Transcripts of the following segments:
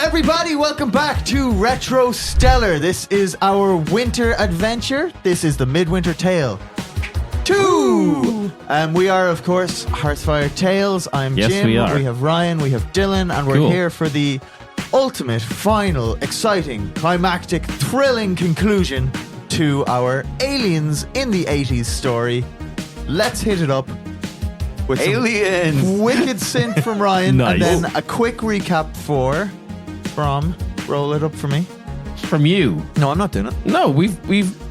Everybody, welcome back to Retro Stellar. This is our winter adventure. This is the MidWinter Tale 2. We are, of course, Hearthfire Tales. I'm Jim. We are. We have Ryan. We have Dylan. And we're here for the ultimate, final, exciting, climactic, thrilling conclusion to our Aliens in the 80s story. Let's hit it up with Aliens! some wicked synth from Ryan. Nice. And then a quick recap roll it up for me. From you? No, I'm not doing it. No, me and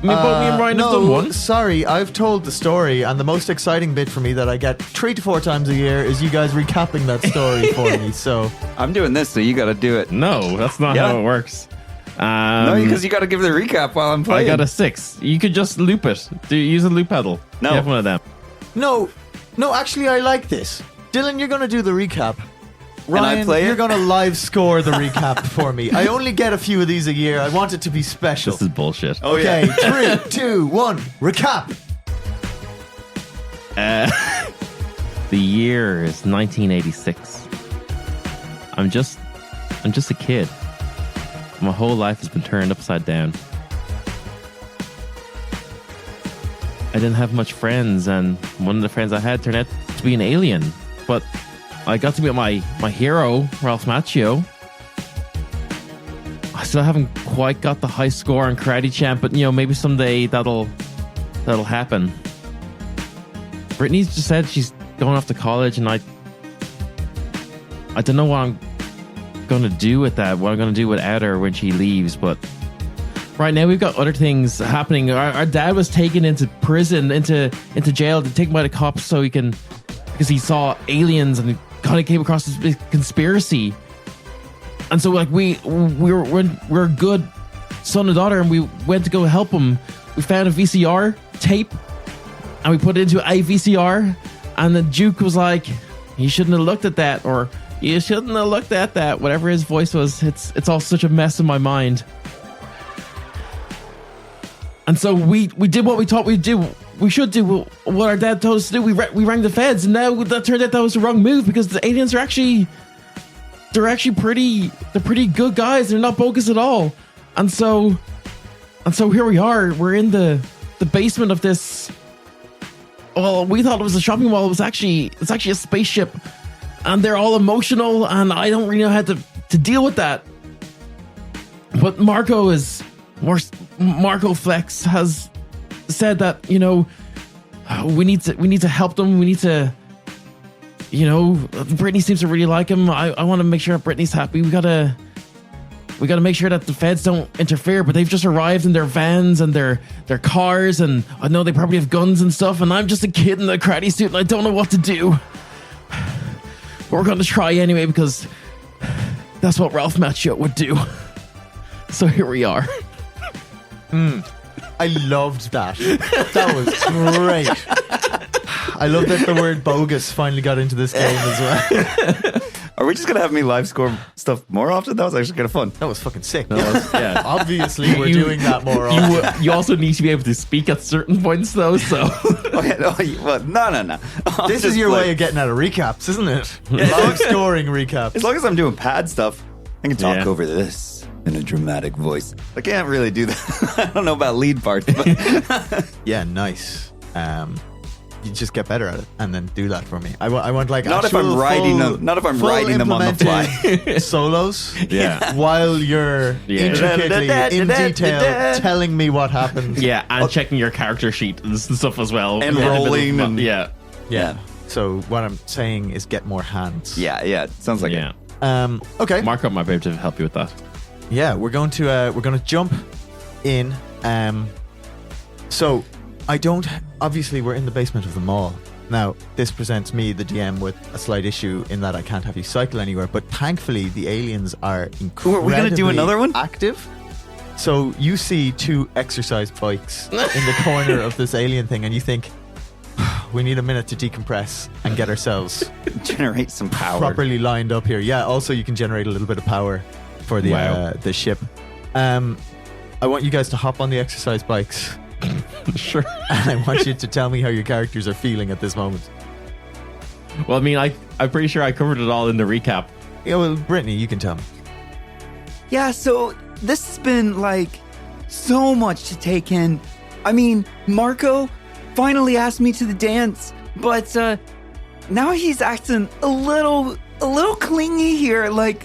Ryan have done one. Sorry, I've told the story, and the most exciting bit for me that I get 3 to 4 times a year is you guys recapping that story for me. So I'm doing this, so you got to do it. No, that's not how it works. No, because you got to give the recap while I'm playing. I got a 6. You could just loop it. Use a loop pedal. No. You have one of them. No, actually, I like this. Dylan, you're going to do the recap. And I Ryan, play it? you're going to live score the recap for me. I only get a few of these a year. I want it to be special. This is bullshit. Oh, Okay, yeah. 3, 2, 1, recap. The year is 1986. I'm just a kid. My whole life has been turned upside down. I didn't have much friends, and one of the friends I had turned out to be an alien. But I got to meet my hero, Ralph Macchio. I still haven't quite got the high score on Karate Champ, but maybe someday that'll happen. Brittany just said she's going off to college, and I don't know what I'm gonna do with that. What I'm gonna do without her when she leaves, but right now we've got other things happening. Our dad was taken into prison, into jail, to take him by the cops because he saw aliens and kind of came across this big conspiracy. And so we're a good son and daughter, and we went to go help him. We found a VCR tape and we put it into a VCR, and the Duke was like, "You shouldn't have looked at that," or "You shouldn't have looked at that," whatever his voice was. It's all such a mess in my mind. And so we did what we thought we should do, what our dad told us to do. We rang the feds, and now that turned out that was the wrong move, because the aliens are actually pretty good guys. They're not bogus at all. And so here we are. We're in the basement of this. Well, we thought it was a shopping mall. It's actually a spaceship, and they're all emotional, and I don't really know how to deal with that. But Marco Flex has said that we need to help them. We need to, Brittany seems to really like him. I want to make sure Brittany's happy. We gotta make sure that the feds don't interfere. But they've just arrived in their vans and their cars, and I know they probably have guns and stuff. And I'm just a kid in a karate suit, and I don't know what to do. But we're gonna try anyway, because that's what Ralph Macchio would do. So here we are. I loved that. That was great. I love that the word bogus finally got into this game as well. Are we just going to have me live score stuff more often? That was actually kind of fun. That was fucking sick. Yeah. Obviously, we're doing that more often. You also need to be able to speak at certain points, though. So, No. This is your way of getting out of recaps, isn't it? Live scoring recaps. As long as I'm doing pad stuff, I can talk Yeah. over this in a dramatic voice. I can't really do that. I don't know about lead parts, but Yeah, nice. you just get better at it and then do that for me. I want like Not if I'm riding them on the fly. Solos. Yeah. While you're intricately in detail telling me what happened. Yeah, and checking your character sheet and stuff as well. And rolling. And, yeah. So what I'm saying is get more hands. Yeah. Sounds like it. Okay. Marco might be able to help you with that. Yeah, we're going to jump in. So obviously we're in the basement of the mall. Now, this presents me, the DM, with a slight issue in that I can't have you cycle anywhere, but thankfully the aliens are incredibly We're going to do another one? active. So you see 2 exercise bikes in the corner of this alien thing, and you think, we need a minute to decompress and get ourselves generate some power properly lined up here. Yeah, also you can generate a little bit of power for the ship. I want you guys to hop on the exercise bikes. Sure. And I want you to tell me how your characters are feeling at this moment. Well, I mean, I'm pretty sure I covered it all in the recap. Yeah, well, Brittany, you can tell me. Yeah, so this has been like so much to take in. I mean, Marco finally asked me to the dance, but now he's acting a little clingy here, like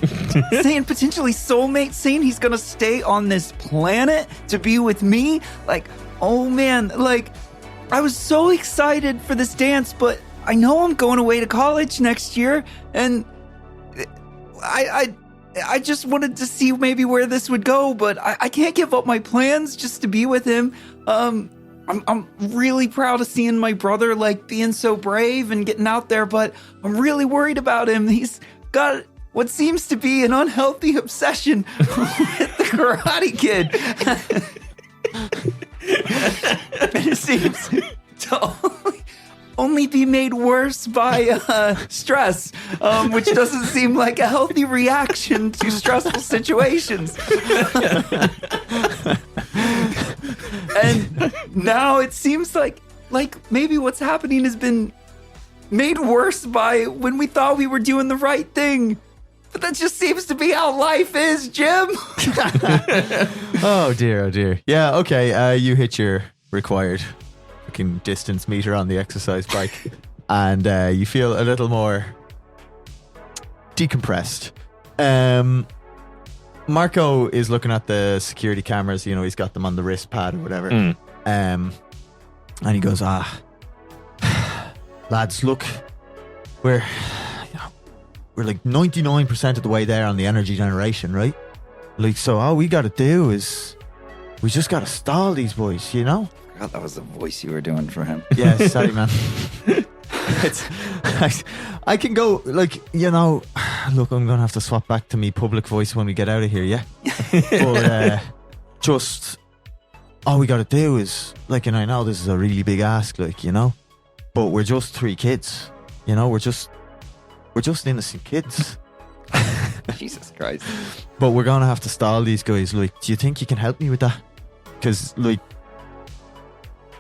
saying potentially soulmate, saying he's gonna stay on this planet to be with me. Like, oh man, like I was so excited for this dance, but I know I'm going away to college next year, and I just wanted to see maybe where this would go, but I can't give up my plans just to be with him. I'm really proud of seeing my brother like being so brave and getting out there, but I'm really worried about him. He's got what seems to be an unhealthy obsession with the Karate Kid. And it seems to only be made worse by stress, which doesn't seem like a healthy reaction to stressful situations. And now it seems like maybe what's happening has been made worse by when we thought we were doing the right thing. But that just seems to be how life is, Jim. Oh dear. Yeah, okay. You hit your required fucking distance meter on the exercise bike, and you feel a little more decompressed. Marco is looking at the security cameras. You know, he's got them on the wrist pad or whatever. And he goes, lads, look, we're like 99% of the way there on the energy generation, right? Like, so all we got to do is we just got to stall these boys, you know? I forgot that was the voice you were doing for him. Yeah, sorry, man. I can go, like, you know, look, I'm going to have to swap back to me public voice when we get out of here, yeah? But just, all we got to do is, like, and I know this is a really big ask, like, you know, but we're just 3 kids, you know, we're just innocent kids. Jesus Christ. But we're going to have to stall these guys. Like, do you think you can help me with that? Because, like,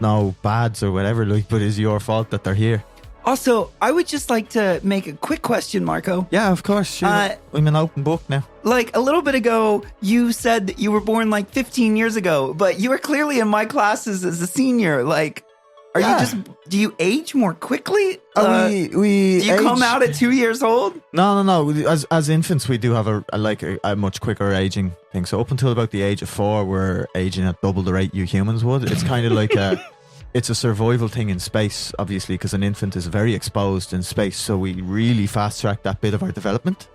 no bads or whatever, like, but it's your fault that they're here. Also, I would just like to make a quick question, Marco. Yeah, of course. Sure. I'm an open book now. Like, a little bit ago, you said that you were born like 15 years ago, but you were clearly in my classes as a senior. Like, do you age more quickly? We do you come out at 2 years old? No. As infants, we do have a much quicker aging thing. So up until about the age of 4, we're aging at double the rate you humans would. It's kind of like it's a survival thing in space, obviously, because an infant is very exposed in space. So we really fast track that bit of our development.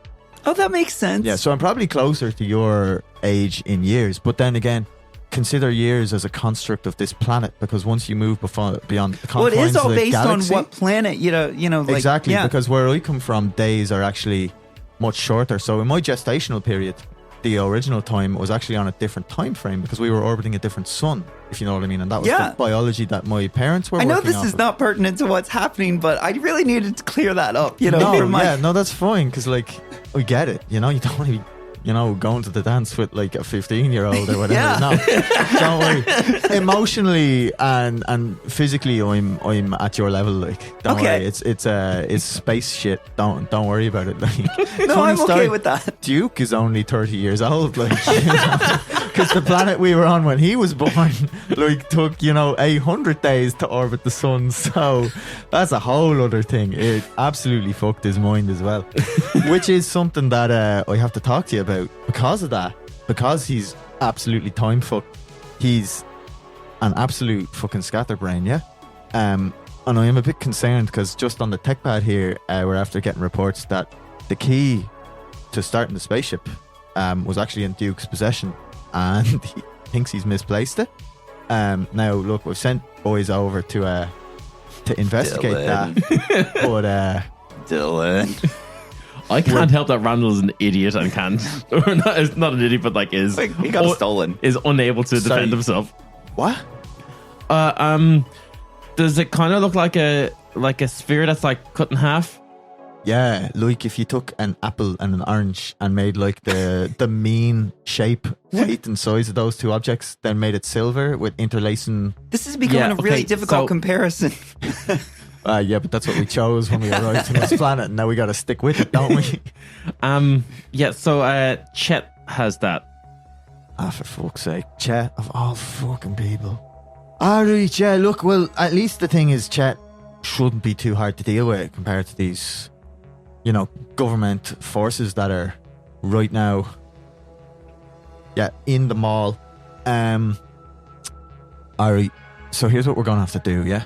Oh, that makes sense. Yeah, so I'm probably closer to your age in years. But then again, consider years as a construct of this planet, because once you move beyond the confines of the galaxy... Well, it is all based on what planet, you know like, exactly, because where I come from, days are actually much shorter. So in my gestational period, the original time was actually on a different time frame because we were orbiting a different sun, if you know what I mean. And that was the biology that my parents were working I know this is not pertinent to what's happening, but I really needed to clear that up, you know. No, that's fine, because, like, we get it, you know. You don't want to be, you know, going to the dance with like a 15-year-old or whatever. Yeah. No, don't worry. Emotionally and physically, I'm at your level. Like, don't worry. It's space shit. Don't worry about it. Like, no, I'm okay with that. Duke is only 30 years old. Like, Because the planet we were on when he was born, like, took, 800 days to orbit the sun. So that's a whole other thing. It absolutely fucked his mind as well. Which is something that I have to talk to you about because of that. Because he's absolutely time fucked. He's an absolute fucking scatterbrain, yeah? And I am a bit concerned because just on the tech pad here, we're after getting reports that the key to starting the spaceship was actually in Duke's possession, and he thinks he's misplaced it. Now, look, we've sent boys over to investigate Dylan. that. But Dylan. I can't help that Randall's an idiot and can't. Or not an idiot, but like is He got stolen. Is unable to defend himself. what? Does it kind of look like a sphere that's like cut in half? Yeah, like if you took an apple and an orange and made like the mean shape, height and size of those two objects, then made it silver with interlacing. This is becoming a really difficult comparison. Yeah, but that's what we chose when we arrived on this planet, and now we got to stick with it, don't we? Yeah. So Chet has that. Ah, for fuck's sake, Chet of all fucking people. Alright, yeah. Look, well, at least the thing is, Chet shouldn't be too hard to deal with compared to these, government forces that are right now, in the mall. Alright, so here's what we're gonna have to do, yeah?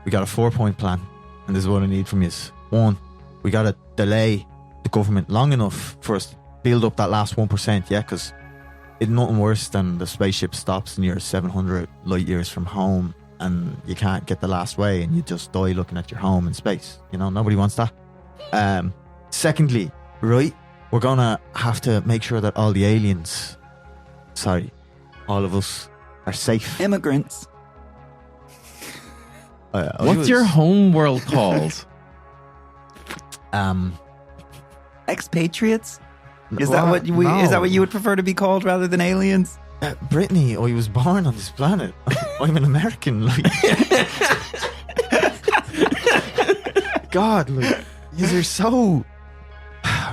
We got a 4-point plan, and this is what I need from you. 1, we gotta delay the government long enough for us to build up that last 1%, yeah? Because it's nothing worse than the spaceship stops and you're 700 light years from home and you can't get the last way and you just die looking at your home in space. Nobody wants that. Secondly, right, we're gonna have to make sure that all the aliens, all of us, are safe. Immigrants. What's your home world called? Expatriates? Is that what you would prefer to be called rather than aliens? Brittany, I was born on this planet. I'm an American. God, you're so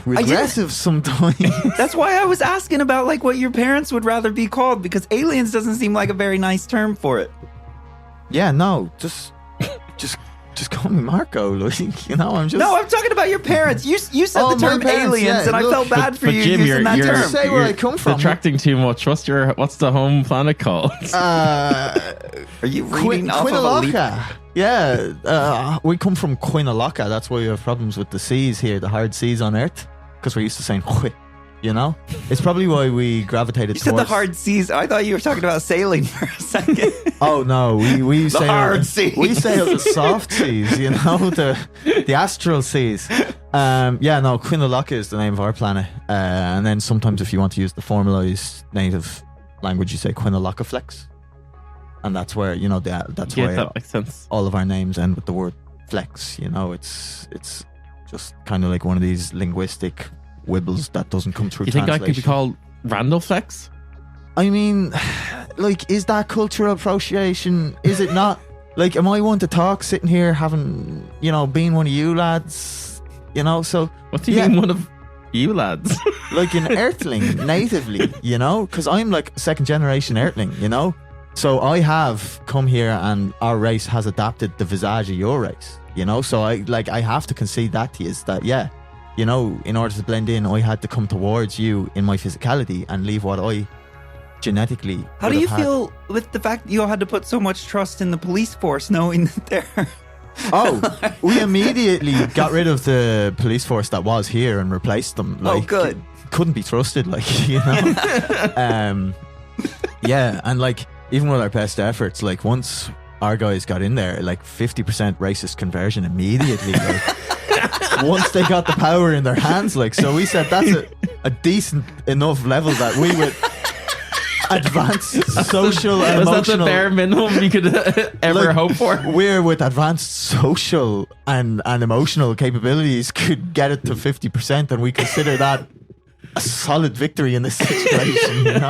regressive sometimes. That's why I was asking about what your parents would rather be called, because aliens doesn't seem like a very nice term for it. Yeah, no, just call me Marco. I'm just. No, I'm talking about your parents. You said the term parents, aliens, and I felt bad for you Jim, using that term. Say where I come from. Detracting too much. What's the home planet called? Are you reading off of a leaf? Yeah, we come from Quinalaka. That's why we have problems with the seas here, the hard seas on Earth, because we're used to saying "qui." It's probably why we gravitated towards. You said the hard seas. I thought you were talking about sailing for a second. Oh no, we sail hard seas. We sail the soft seas, the astral seas. Quinalaka is the name of our planet, and then sometimes if you want to use the formalized native language, you say Quinalaka Flex, and that's where that's why that makes sense. All of our names end with the word flex. It's just kind of like one of these linguistic wibbles that doesn't come through. You think translation. I could be called Randall Flex? I mean, is that cultural appropriation? Is it not? Am I one to talk sitting here having, being one of you lads? So what do you mean one of you lads? Like an Earthling natively, because I'm like second generation Earthling, So I have come here and our race has adapted the visage of your race, So I have to concede that to you is that, in order to blend in, I had to come towards you in my physicality and leave what I genetically. How do you feel with the fact that you had to put so much trust in the police force, knowing that they're... We immediately got rid of the police force that was here and replaced them. Good. Couldn't be trusted, yeah, and even with our best efforts, once our guys got in there, 50% racist conversion immediately. Once they got the power in their hands, so we said that's a decent enough level that we would advanced social and emotional. Was that the bare minimum you could ever hope for? We're with advanced social and emotional capabilities could get it to 50%, and we consider that a solid victory in this situation.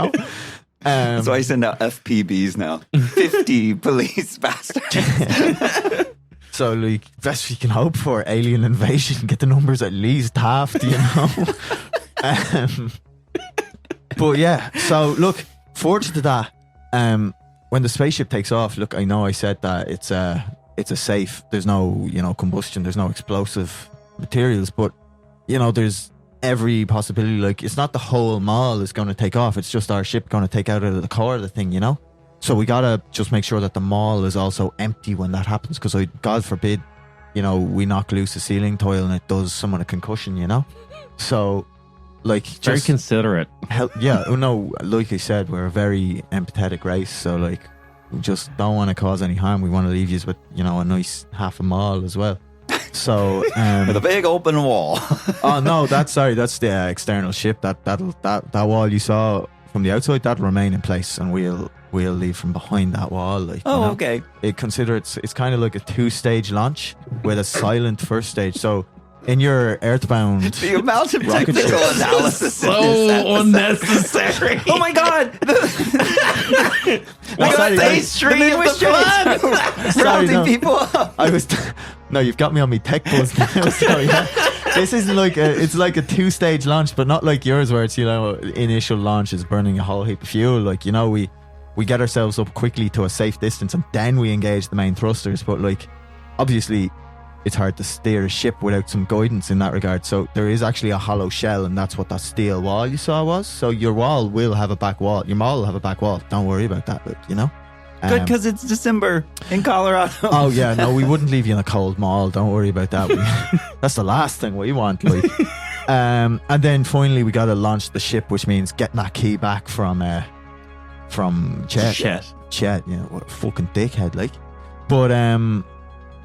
So I send out FPBs now. 50 police bastards. So, best we can hope for alien invasion, get the numbers at least halved, But yeah, so look, forward to that, when the spaceship takes off, look, I know I said that it's a safe. There's no, combustion. There's no explosive materials, but there's every possibility. Like, it's not the whole mall is going to take off. It's just our ship going to take out of the core of the thing. So we gotta just make sure that the mall is also empty when that happens, because God forbid, we knock loose a ceiling tile and it does someone a concussion. So, like, just Very considerate. like I said, we're a very empathetic race. So, like, we just don't want to cause any harm. We want to leave you with, a nice half a mall as well. So, with a big open wall. oh no, that's the external ship. That wall you saw from the outside, that'll remain in place, and we'll leave from behind that wall. Like, okay. It's kind of like a 2-stage launch with a silent first stage. So in your earthbound, the amount of rocket technical ship. analysis So unnecessary. Oh my god! Stage 3 of the plan. Rounding people up. No, you've got me on me tech buzz now. So, yeah. This isn't like it's like a 2-stage launch, but not like yours where it's, initial launch is burning a whole heap of fuel. Like, we get ourselves up quickly to a safe distance and then we engage the main thrusters. But, like, obviously it's hard to steer a ship without some guidance in that regard. So there is actually a hollow shell, and that's what that steel wall you saw was. So your wall will have a back wall. Your mall will have a back wall. Don't worry about that, Luke, Good, because it's December in Colorado. Oh yeah, no, we wouldn't leave you in a cold mall. Don't worry about that. That's the last thing we want. Like, and then finally we got to launch the ship, which means getting that key back from Chet. Chet, what a fucking dickhead, like. But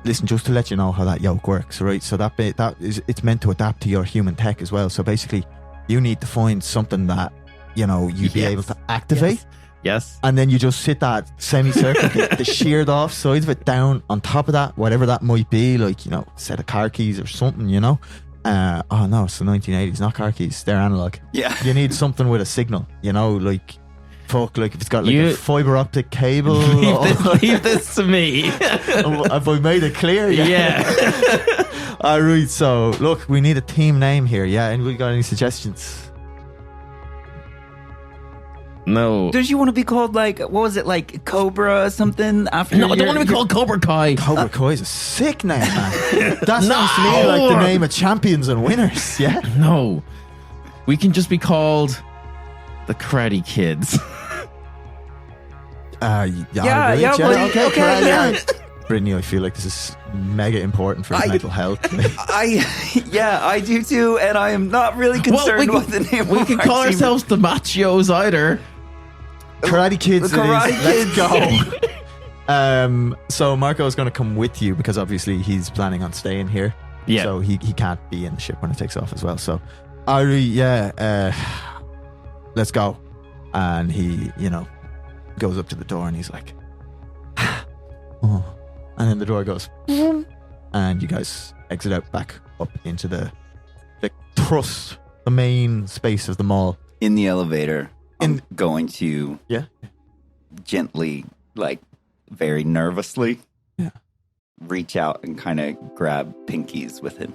listen, just to let you know how that yoke works, right? So it's meant to adapt to your human tech as well. So basically, you need to find something that you'd be able to activate. Yes. And then you just sit that semicircle, the sheared off sides of it down on top of that, whatever that might be, like, set of car keys or something, oh no, it's the 1980s, not car keys, they're analog. Yeah. You need something with a signal, like, fuck, like if it's got like a fiber optic cable. Leave this to me. Have I made it clear? Yeah. Alright, so look, we need a team name here, yeah? And we got any suggestions? No. Don't you want to be called, like, what was it, like Cobra or something? After No, I don't want to be called Cobra Kai. Cobra Kai is a sick name, man. That sounds to me like the name of champions and winners, yeah? No. We can just be called the Karate Kids. Okay, okay, yeah. Brittany, I feel like this is mega important for his mental health. I do too, and I am not really concerned with the name. We can call ourselves the Macchios either. Karate Kids. Karate Kids. Let's go. So Marco is going to come with you because obviously he's planning on staying here. Yeah. So he can't be in the ship when it takes off as well. So let's go. And he, goes up to the door and he's like, oh. And then the door goes, and you guys exit out back up into the thrust, the main space of the mall. In the elevator, I'm going to gently, like very nervously, reach out and kind of grab pinkies with him.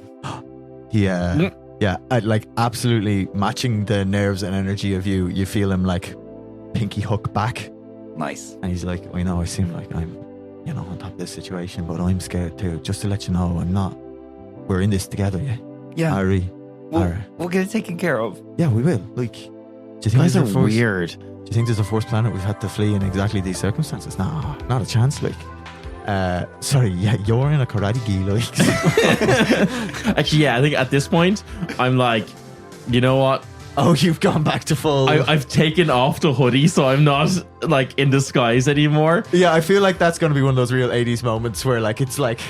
Like absolutely matching the nerves and energy of you. You feel him like pinky hook back. Nice. And he's like, I know I seem like I'm on top of this situation, but I'm scared too. Just to let you know, I'm not. We're in this together, yeah? Yeah. Ari. We'll get it taken care of. Yeah, we will. Like, do you think guys are weird. Do you think there's a first planet we've had to flee in exactly these circumstances? No, not a chance, like. Sorry, yeah, you're in a karate gi, like. Actually, yeah, I think at this point, I'm like, you know what? Oh, you've gone back to full. I've taken off the hoodie, so I'm not like in disguise anymore. Yeah, I feel like that's going to be one of those real 80s moments where like it's like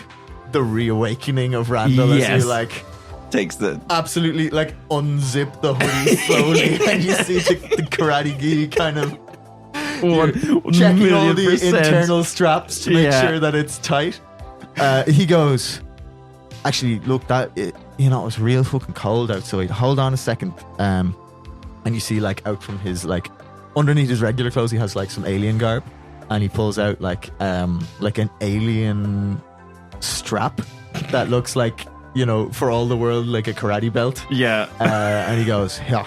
the reawakening of Randall as you like takes the absolutely like unzip the hoodie slowly and you see the karate gi kind of checking all the internal straps to make sure that it's tight. He goes, actually, look, it's real fucking cold outside. Hold on a second. And you see, like, out from his, like, underneath his regular clothes, he has, like, some alien garb. And he pulls out, like an alien strap that looks like, for all the world, like a karate belt. Yeah. And he goes, yeah,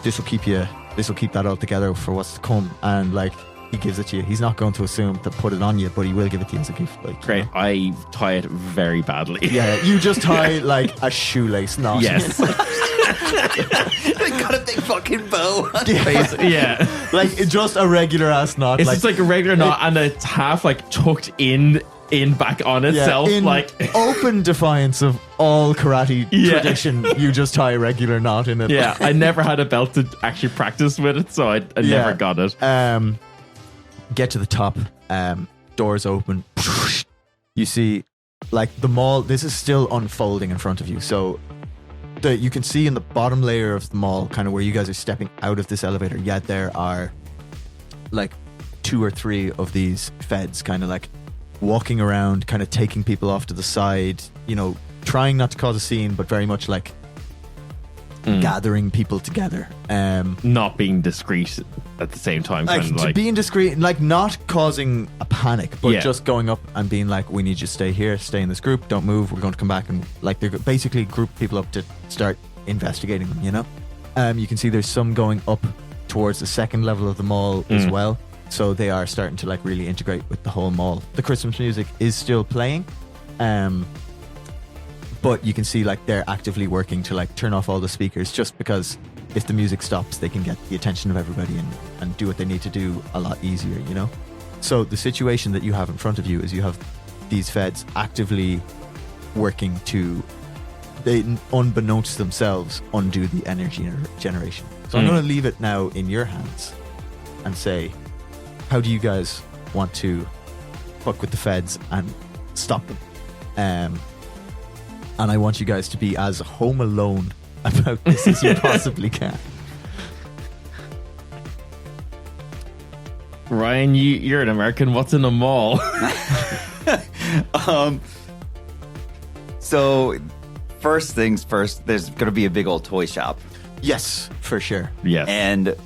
this will keep you this will keep that all together for what's to come. And like, he gives it to you. He's not going to assume to put it on you, but he will give it to you as a gift. Like, Great. I tie it very badly. Yeah, you just tie like a shoelace knot. Yes. They got a big fucking bow. Yeah. Like just a regular ass knot. It's just like a regular knot, and it's half like tucked in back on itself. in like open defiance of all karate tradition, you just tie a regular knot in it. Yeah, I never had a belt to actually practice with it, so I never got it. Get to the top. Doors open. You see, like the mall. This is still unfolding in front of you. So you can see in the bottom layer of the mall, kind of where you guys are stepping out of this elevator. Yeah, there are like 2 or 3 of these feds, kind of like walking around, kind of taking people off to the side. You know, trying not to cause a scene, but very much like gathering people together. Not being discreet at the same time. Like, kind of to being discreet, like not causing a panic, but Yeah. just going up and being like, we need you to stay here, stay in this group, don't move, we're going to come back. And like, they're basically group people up to start investigating them, you know? You can see there's some going up towards the second level of the mall as well. So they are starting to like really integrate with the whole mall. The Christmas music is still playing. But you can see like they're actively working to like turn off all the speakers, just because if the music stops, they can get the attention of everybody and do what they need to do a lot easier, you know? So the situation that you have in front of you is you have these feds actively working to, they unbeknownst to themselves, undo the energy generation. So I'm going to leave it now in your hands and say, how do you guys want to fuck with the feds and stop them? And I want you guys to be as home alone about this as you possibly can. Ryan, you're an American. What's in a mall? So, first things first, there's going to be a big old toy shop. Yes, for sure. Yes. And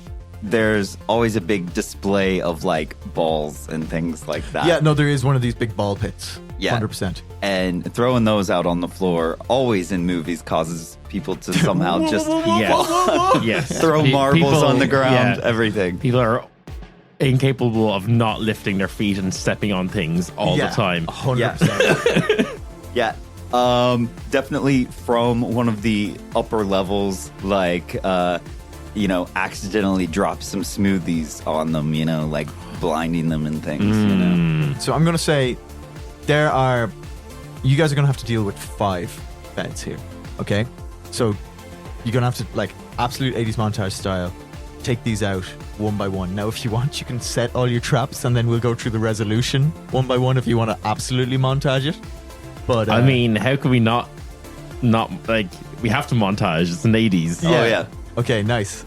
there's always a big display of like balls and things like that. Yeah, no, there is one of these big ball pits. Yeah. 100%. And throwing those out on the floor, always in movies, causes people to somehow just Yes. throw marbles People- on the ground, yeah. everything. People are incapable of not lifting their feet and stepping on things all the time. 100%. Yeah. Definitely from one of the upper levels, like, accidentally drop some smoothies on them, like blinding them and things, So I'm going to say you guys are going to have to deal with 5 feds here, okay? So you're going to have to, like, absolute 80s montage style, take these out one by one. Now, if you want, you can set all your traps and then we'll go through the resolution one by one if you want to absolutely montage it. But I mean, how can we not like, we have to montage. It's an 80s. Oh, yeah. Okay, nice.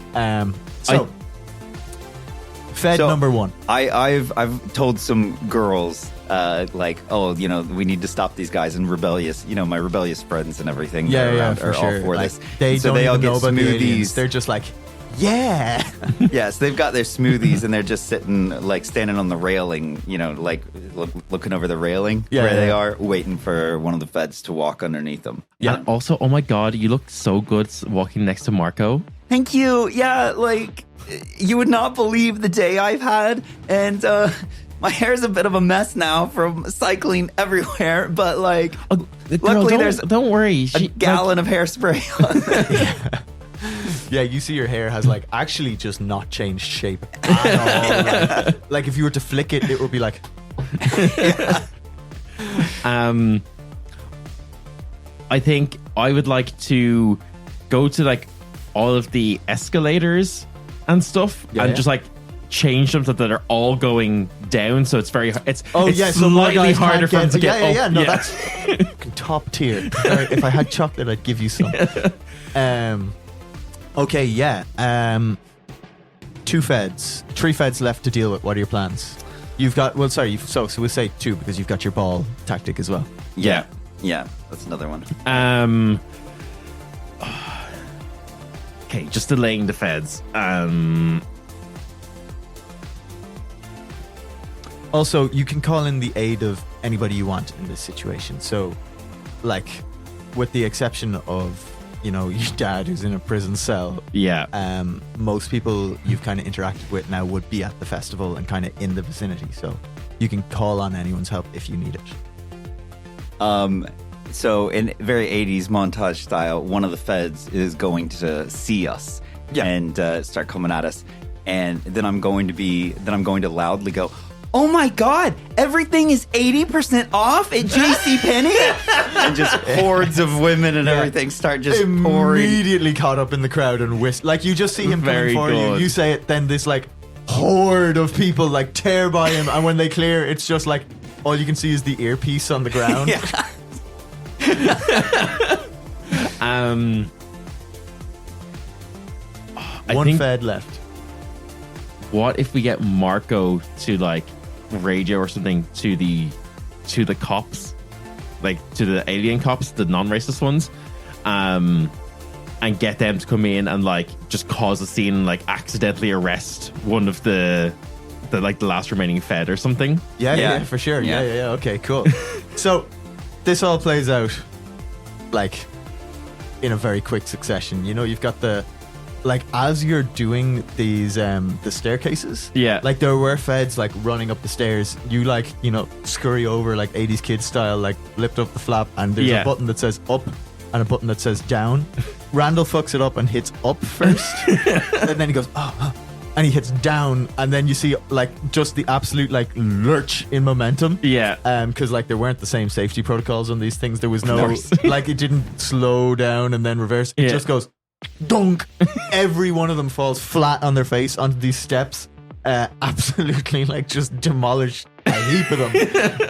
Fed number 1. I've told some girls, we need to stop these guys and rebellious, my rebellious friends and everything. Yeah, are for sure. all for Like, this. they so don't they all even get know about the aliens. smoothies. They're just like, yeah. Yes, they've got their smoothies and they're just sitting, like standing on the railing, like looking over the railing where they are, waiting for one of the feds to walk underneath them. Yeah. And also, oh my God, you look so good walking next to Marco. Thank you. Yeah, like, you would not believe the day I've had, and my hair's a bit of a mess now from cycling everywhere, but like, luckily don't worry. a gallon of hairspray on there. Yeah, you see your hair has like actually just not changed shape at all. Like if you were to flick it, it would be like. I think I would like to go to like all of the escalators and stuff just like change them so that they're all going down. So it's slightly harder for them to get up. Yeah. No, that's top tier. If I had chocolate, I'd give you some. Okay, yeah. 3 feds left to deal with. What are your plans? You've got, so we'll say 2 because you've got your ball tactic as well. Yeah, that's another one. Okay, just delaying the feds. Also, you can call in the aid of anybody you want in this situation. So, like, with the exception of your dad who's in a prison cell. Yeah. Most people you've kind of interacted with now would be at the festival and kind of in the vicinity, so you can call on anyone's help if you need it. So in very 80s montage style, one of the feds is going to see us and start coming at us, and then I'm going to loudly go, "Oh my God! Everything is 80% off at JCPenney!" And just hordes of women and everything start just pouring. Immediately caught up in the crowd and like you just see him Very coming for you. good. You say it, then this like horde of people like tear by him, and when they clear, it's just like all you can see is the earpiece on the ground. One think, fed left. what if we get Marco to like radio or something to the cops, like to the alien cops, the non-racist ones, and get them to come in and like just cause a scene and like accidentally arrest one of the last remaining fed or something. Yeah, for sure. Yeah. Okay, cool. So this all plays out like in a very quick succession. You've got like as you're doing these the staircases, like there were feds like running up the stairs. You like scurry over like 80s kids style, like lift up the flap, and there's a button that says up and a button that says down. Randall fucks it up and hits up first, and then he goes and he hits down, and then you see like just the absolute like lurch in momentum. Because like there weren't the same safety protocols on these things. There was no like it didn't slow down and then reverse. It just goes dunk. Every one of them falls flat on their face onto these steps. Absolutely like just demolished a heap of them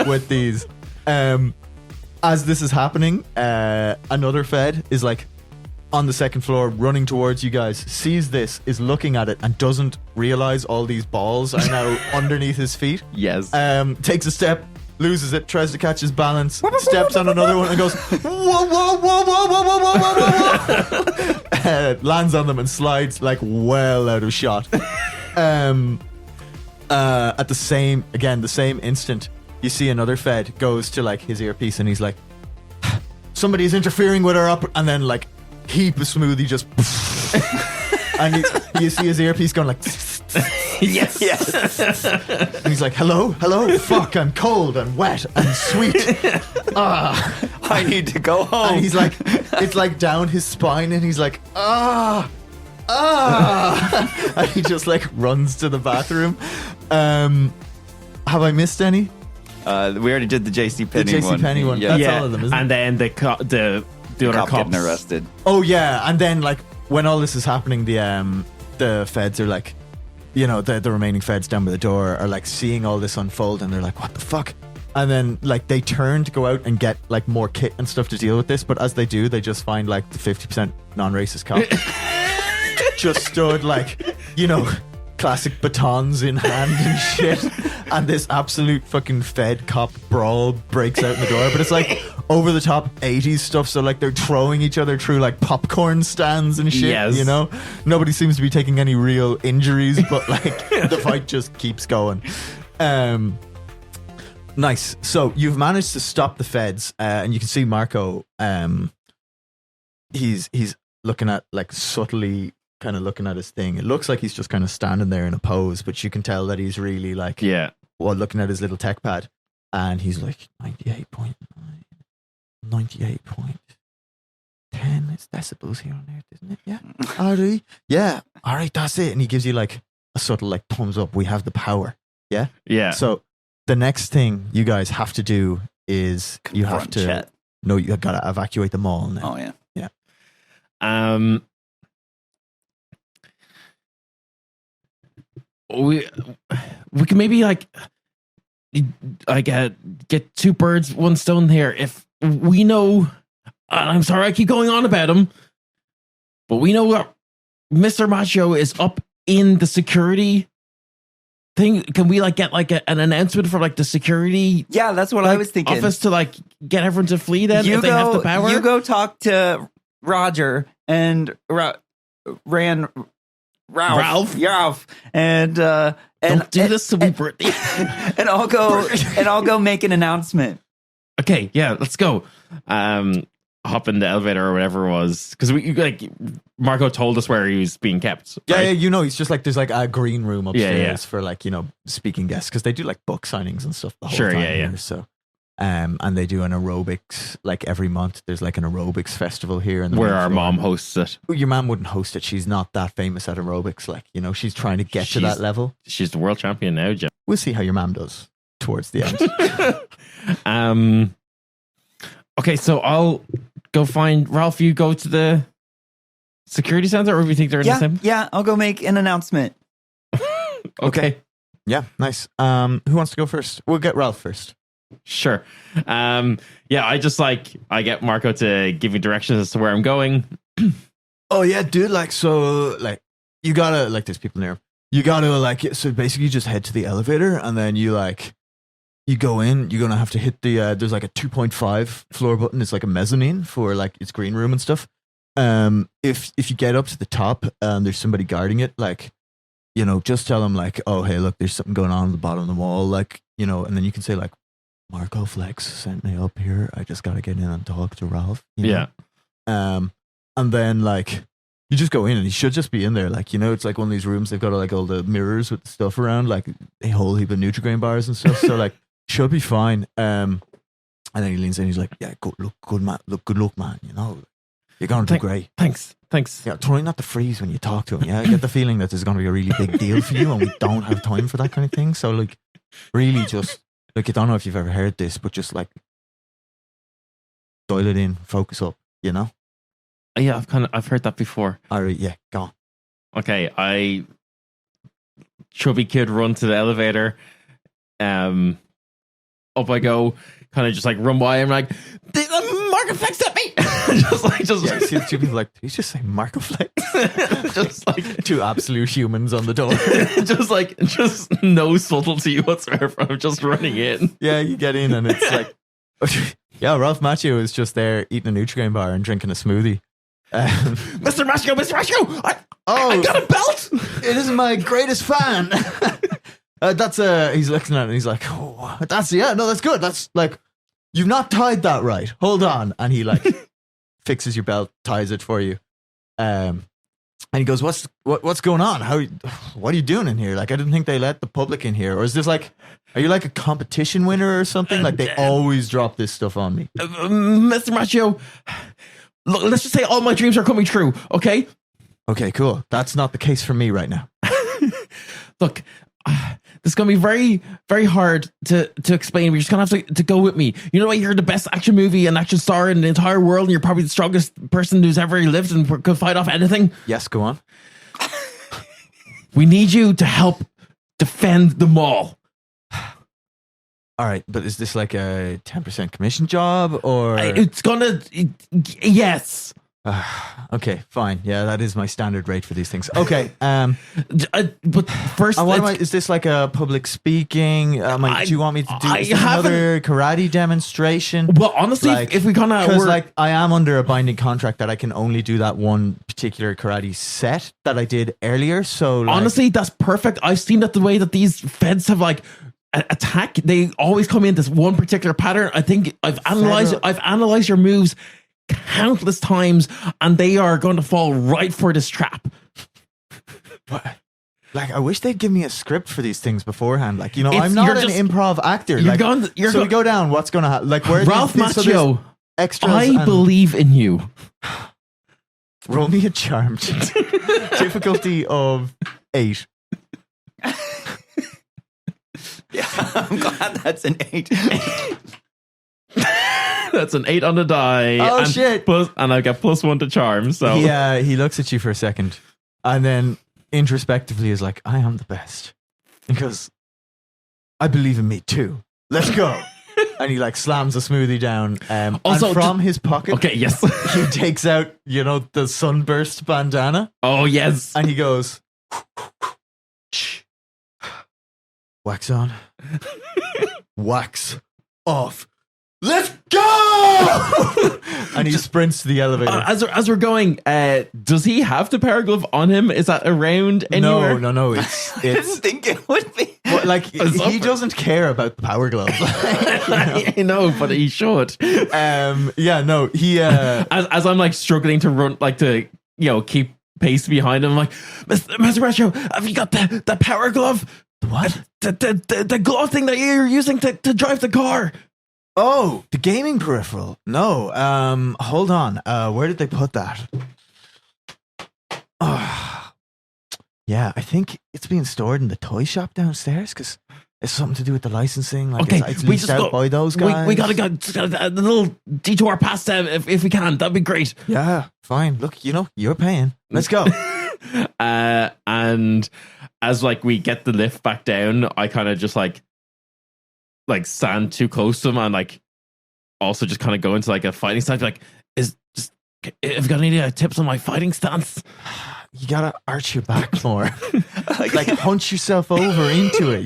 with these. As this is happening, another fed is like on the second floor running towards you guys, sees this, is looking at it and doesn't realize all these balls are now underneath his feet. Takes a step, loses it, tries to catch his balance, steps on another one and goes whoa, whoa, whoa, whoa, whoa, whoa, whoa, whoa, whoa. Lands on them and slides like well out of shot. At the same instant, you see another fed goes to like his earpiece and he's like, somebody's interfering with our and then like heap of smoothie just and you see his earpiece going like yes. And he's like, hello, fuck, I'm cold and wet and sweet. I need to go home. And he's like, it's like down his spine, and he's like, and he just like runs to the bathroom. Have I missed any? We already did the JCPenney one. JCPenney one. Yeah. That's all of them, isn't it? And then the other cop cops getting arrested. Oh yeah, and then like when all this is happening, the feds are like, the remaining feds down by the door are like seeing all this unfold, and they're like, what the fuck? And then like they turn to go out and get like more kit and stuff to deal with this, but as they do, they just find like the 50% non-racist cop just stood like, classic batons in hand and shit, and this absolute fucking fed cop brawl breaks out in the door. But it's like over the top 80s stuff, so like they're throwing each other through like popcorn stands and shit. Nobody seems to be taking any real injuries, but like the fight just keeps going. Nice. So you've managed to stop the feds, and you can see Marco, he's looking at like subtly kind of looking at his thing. It looks like he's just kind of standing there in a pose, but you can tell that he's really like looking at his little tech pad, and he's like 98.9, 98.10. It's decibels here on Earth, isn't it? Yeah. Yeah. All right, that's it. And he gives you like a subtle like thumbs up. We have the power. Yeah. So the next thing you guys have to do is you have to Chet. No, you got to evacuate the mall now. Oh yeah. We can maybe like get two birds, one stone here. If we know, I'm sorry I keep going on about him, but we know what Mr. Macchio is up in the security thing. Can we like get like an announcement for like the security? Yeah, that's what I was thinking. Office to like get everyone to flee then if they have the power. You go talk to Roger and Ralph, and don't do this to me, Brittany. and I'll go make an announcement. Okay, yeah, let's go. hop in the elevator or whatever it was, because we like Marco told us where he was being kept. Yeah, right? yeah, he's just like there's like a green room upstairs Yeah. for like speaking guests because they do like book signings and stuff the whole Sure, time yeah. here, so and they do an aerobics like every month. There's like an aerobics festival here, and where our mom hosts it. Your mom wouldn't host it. She's not that famous at aerobics. Like she's trying to get to that level. She's the world champion now, Jim. We'll see how your mom does towards the Um. end. Okay, so I'll go find Ralph. You go to the security center, or do you think they're in the same? Yeah, I'll go make an announcement. Okay. Yeah, nice. Who wants to go first? We'll get Ralph first. Sure. Yeah, I get Marco to give me directions as to where I'm going. Oh yeah, dude. Like, so like you gotta like there's people near. You gotta like so basically you just head to the elevator and then you go in. You're gonna have to hit the there's like a 2.5 floor button. It's like a mezzanine for like its green room and stuff. If you get up to the top and there's somebody guarding it, like just tell them like, oh hey, look, there's something going on at the bottom of the wall, like and then you can say like, Marco Flex sent me up here. I just gotta get in and talk to Ralph. Yeah. And then like you just go in and he should just be in there. Like, it's like one of these rooms, they've got like all the mirrors with the stuff around, like a whole heap of Nutri-Grain bars and stuff. So like should be fine. And then he leans in, he's like, yeah, good luck, man. You're gonna do great. Thanks. Yeah, try not to freeze when you talk to him. Yeah, I get the feeling that there's gonna be a really big deal for you and we don't have time for that kind of thing. So like really just like, I don't know if you've ever heard this, but just like dial it in, focus up, Yeah, I've heard that before. All right, yeah, go on. Okay, I chubby kid run to the elevator. Up I go, kind of just like run by him, like Marco Flex at me. just See the two people like, did he just say Marco Flex? just like two absolute humans on the door. just no subtlety whatsoever. I'm just running in. Yeah, you get in and it's like, yeah, Ralph Macchio is just there eating a Nutri-Grain bar and drinking a smoothie. Mr. Macchio, I got a belt. It is my greatest fan. He's looking at it and he's like, oh, that's good. That's like, you've not tied that right. Hold on. And he like fixes your belt, ties it for you. And he goes, what's going on? What are you doing in here? Like, I didn't think they let the public in here. Or is this like, are you like a competition winner or something? Like they always drop this stuff on me. Mr. Macchio, look, let's just say all my dreams are coming true. Okay. Okay, cool. That's not the case for me right now. Look, this is going to be very, very hard to explain. We're just going to have to go with me. You know what? You're the best action movie and action star in the entire world, and you're probably the strongest person who's ever lived and could fight off anything. Yes, go on. We need you to help defend the mall. All right, but is this like a 10% commission job or? It's gonna, yes. Okay, fine. Yeah, that is my standard rate for these things. Okay. But first, is this like a public speaking? Do you want me to do another karate demonstration? Well, honestly, like, if we kind of, because like I am under a binding contract that I can only do that one particular karate set that I did earlier. So like, honestly, that's perfect. I've seen that the way that these feds have like attack, they always come in this one particular pattern. I think I've analyzed your moves countless times, and they are going to fall right for this trap. What? Like, I wish they'd give me a script for these things beforehand. Like, I'm not an improv actor. We go down. What's going to happen? Like, where Ralph Macchio, extras? I believe in you. Roll me a charm. Difficulty of 8. Yeah, I'm glad that's an 8. That's an 8 on the die. Oh, shit. And I got +1 to charm. So yeah, he looks at you for a second and then introspectively is like, I am the best. Because I believe in me too. Let's go. And he like slams a smoothie down. Also, and from his pocket, okay, yes, he takes out, the sunburst bandana. Oh, yes. And he goes, wax on, wax off. Let's go! and he sprints to the elevator. As we're going, does he have the power glove on him? Is that around anywhere? No. I didn't think it would be. Well, like he doesn't care about the power glove. I know, but he should. He As I'm like struggling to run, like to keep pace behind him, I'm like, Mr. Macchio, have you got the power glove? What? The glove thing that you're using to drive the car? Oh, the gaming peripheral. No. Hold on. Where did they put that? Oh, yeah, I think it's being stored in the toy shop downstairs because it's something to do with the licensing. Like okay, it's leased out by those guys. We gotta go a little detour past them if we can. That'd be great. Yeah, fine. Look, you're paying. Let's go. And as like we get the lift back down, I kind of just like stand too close to him and like also just kind of go into like a fighting stance. Like, have you got any tips on my fighting stance? You gotta arch your back more. Like hunch yourself over into it,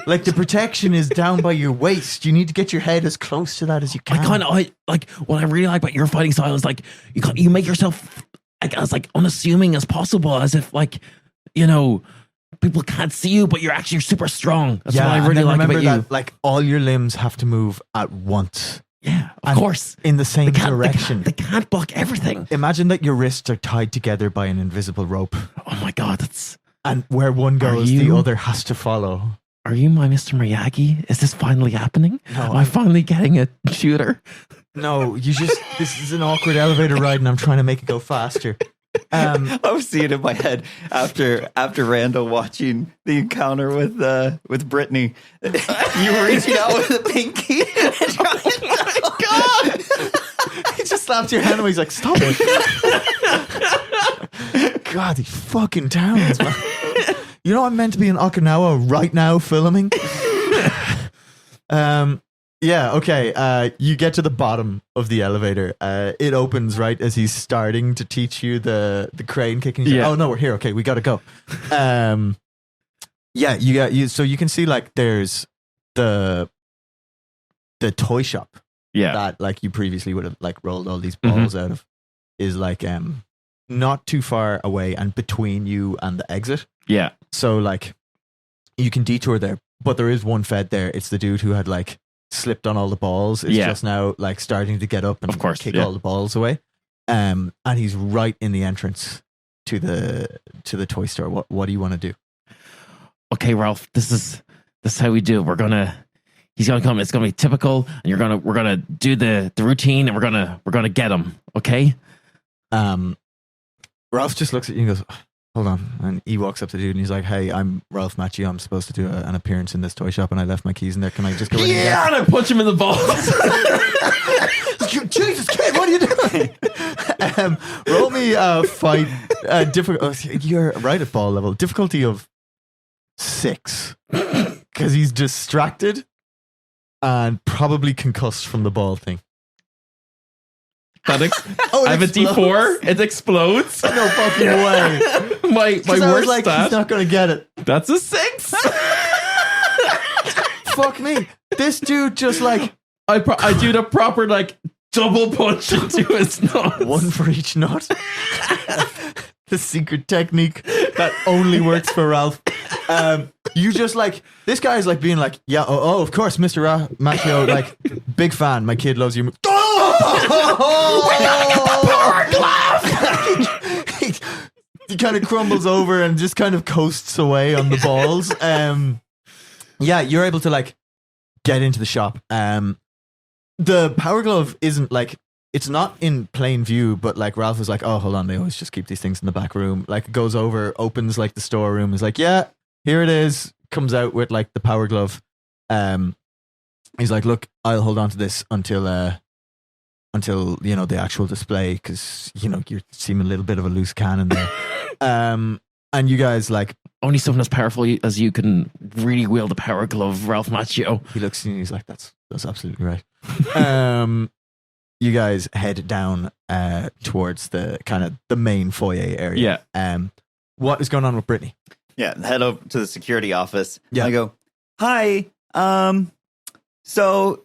Like the protection is down by your waist. You need to get your head as close to that as you can. I like what I really like about your fighting style is like you make yourself like as like unassuming as possible, as if like people can't see you, but you're super strong. That's what I really like about you. That, like all your limbs have to move at once. Yeah, of course. In the same direction. They can't block everything. Imagine that your wrists are tied together by an invisible rope. Oh my God, and where one goes, the other has to follow. Are you my Mr. Miyagi? Is this finally happening? No, Am I finally getting a shooter? No, this is an awkward elevator ride and I'm trying to make it go faster. I was seeing it in my head after Randall watching the encounter with Brittany. You were reaching out with a pinky. Oh my God! He just slapped your hand and he's like, "Stop it!" God, these fucking towns, man. I'm meant to be in Okinawa right now filming. Yeah, okay. You get to the bottom of the elevator. It opens right as he's starting to teach you the crane kicking. Yeah. Oh no, we're here. Okay, we gotta go. Yeah, so you can see like there's the toy shop. Yeah. That like you previously would have like rolled all these balls out of is like not too far away and between you and the exit. Yeah. So like you can detour there, but there is one fed there. It's the dude who had like slipped on all the balls. It's just now like starting to get up and kick all the balls away. And he's right in the entrance to the toy store. What do you want to do? Okay, Ralph, this is how we do. He's gonna come. It's gonna be typical, and we're gonna do the routine, and we're gonna get him. Okay. Ralph just looks at you and goes, "Hold on," and he walks up to the dude and he's like, "Hey, I'm Ralph Macchio. I'm supposed to do an appearance in this toy shop, and I left my keys in there. Can I just go in?" Yeah, and I punch him in the balls. Jesus, kid, what are you doing? Roll me fight. You're right at ball level. Difficulty of 6 because he's distracted and probably concussed from the ball thing. I have a D4. It explodes. No fucking way. my worst like, stat. He's not gonna get it. That's a 6. Fuck me. This dude just like I do the proper like double punch into his nuts. One for each nut. The secret technique that only works for Ralph. You just like this guy is like being like, yeah, oh of course, Mr. Macchio, like big fan. My kid loves you. He kind of crumbles over and just kind of coasts away on the balls. Yeah, you're able to like get into the shop. The power glove isn't like, it's not in plain view, but like Ralph is like, oh, hold on, they always just keep these things in the back room. Like goes over, opens like the storeroom, is like, yeah, here it is. Comes out with like the power glove. He's like, look, I'll hold on to this until the actual display, because you're seeming a little bit of a loose cannon there. And you guys like, only someone as powerful as you can really wield the power glove, Ralph Macchio. He looks at you and he's like, that's absolutely right. You guys head down towards the kind of the main foyer area. Yeah. What is going on with Brittany? Yeah, head over to the security office. Yeah. I go, hi. So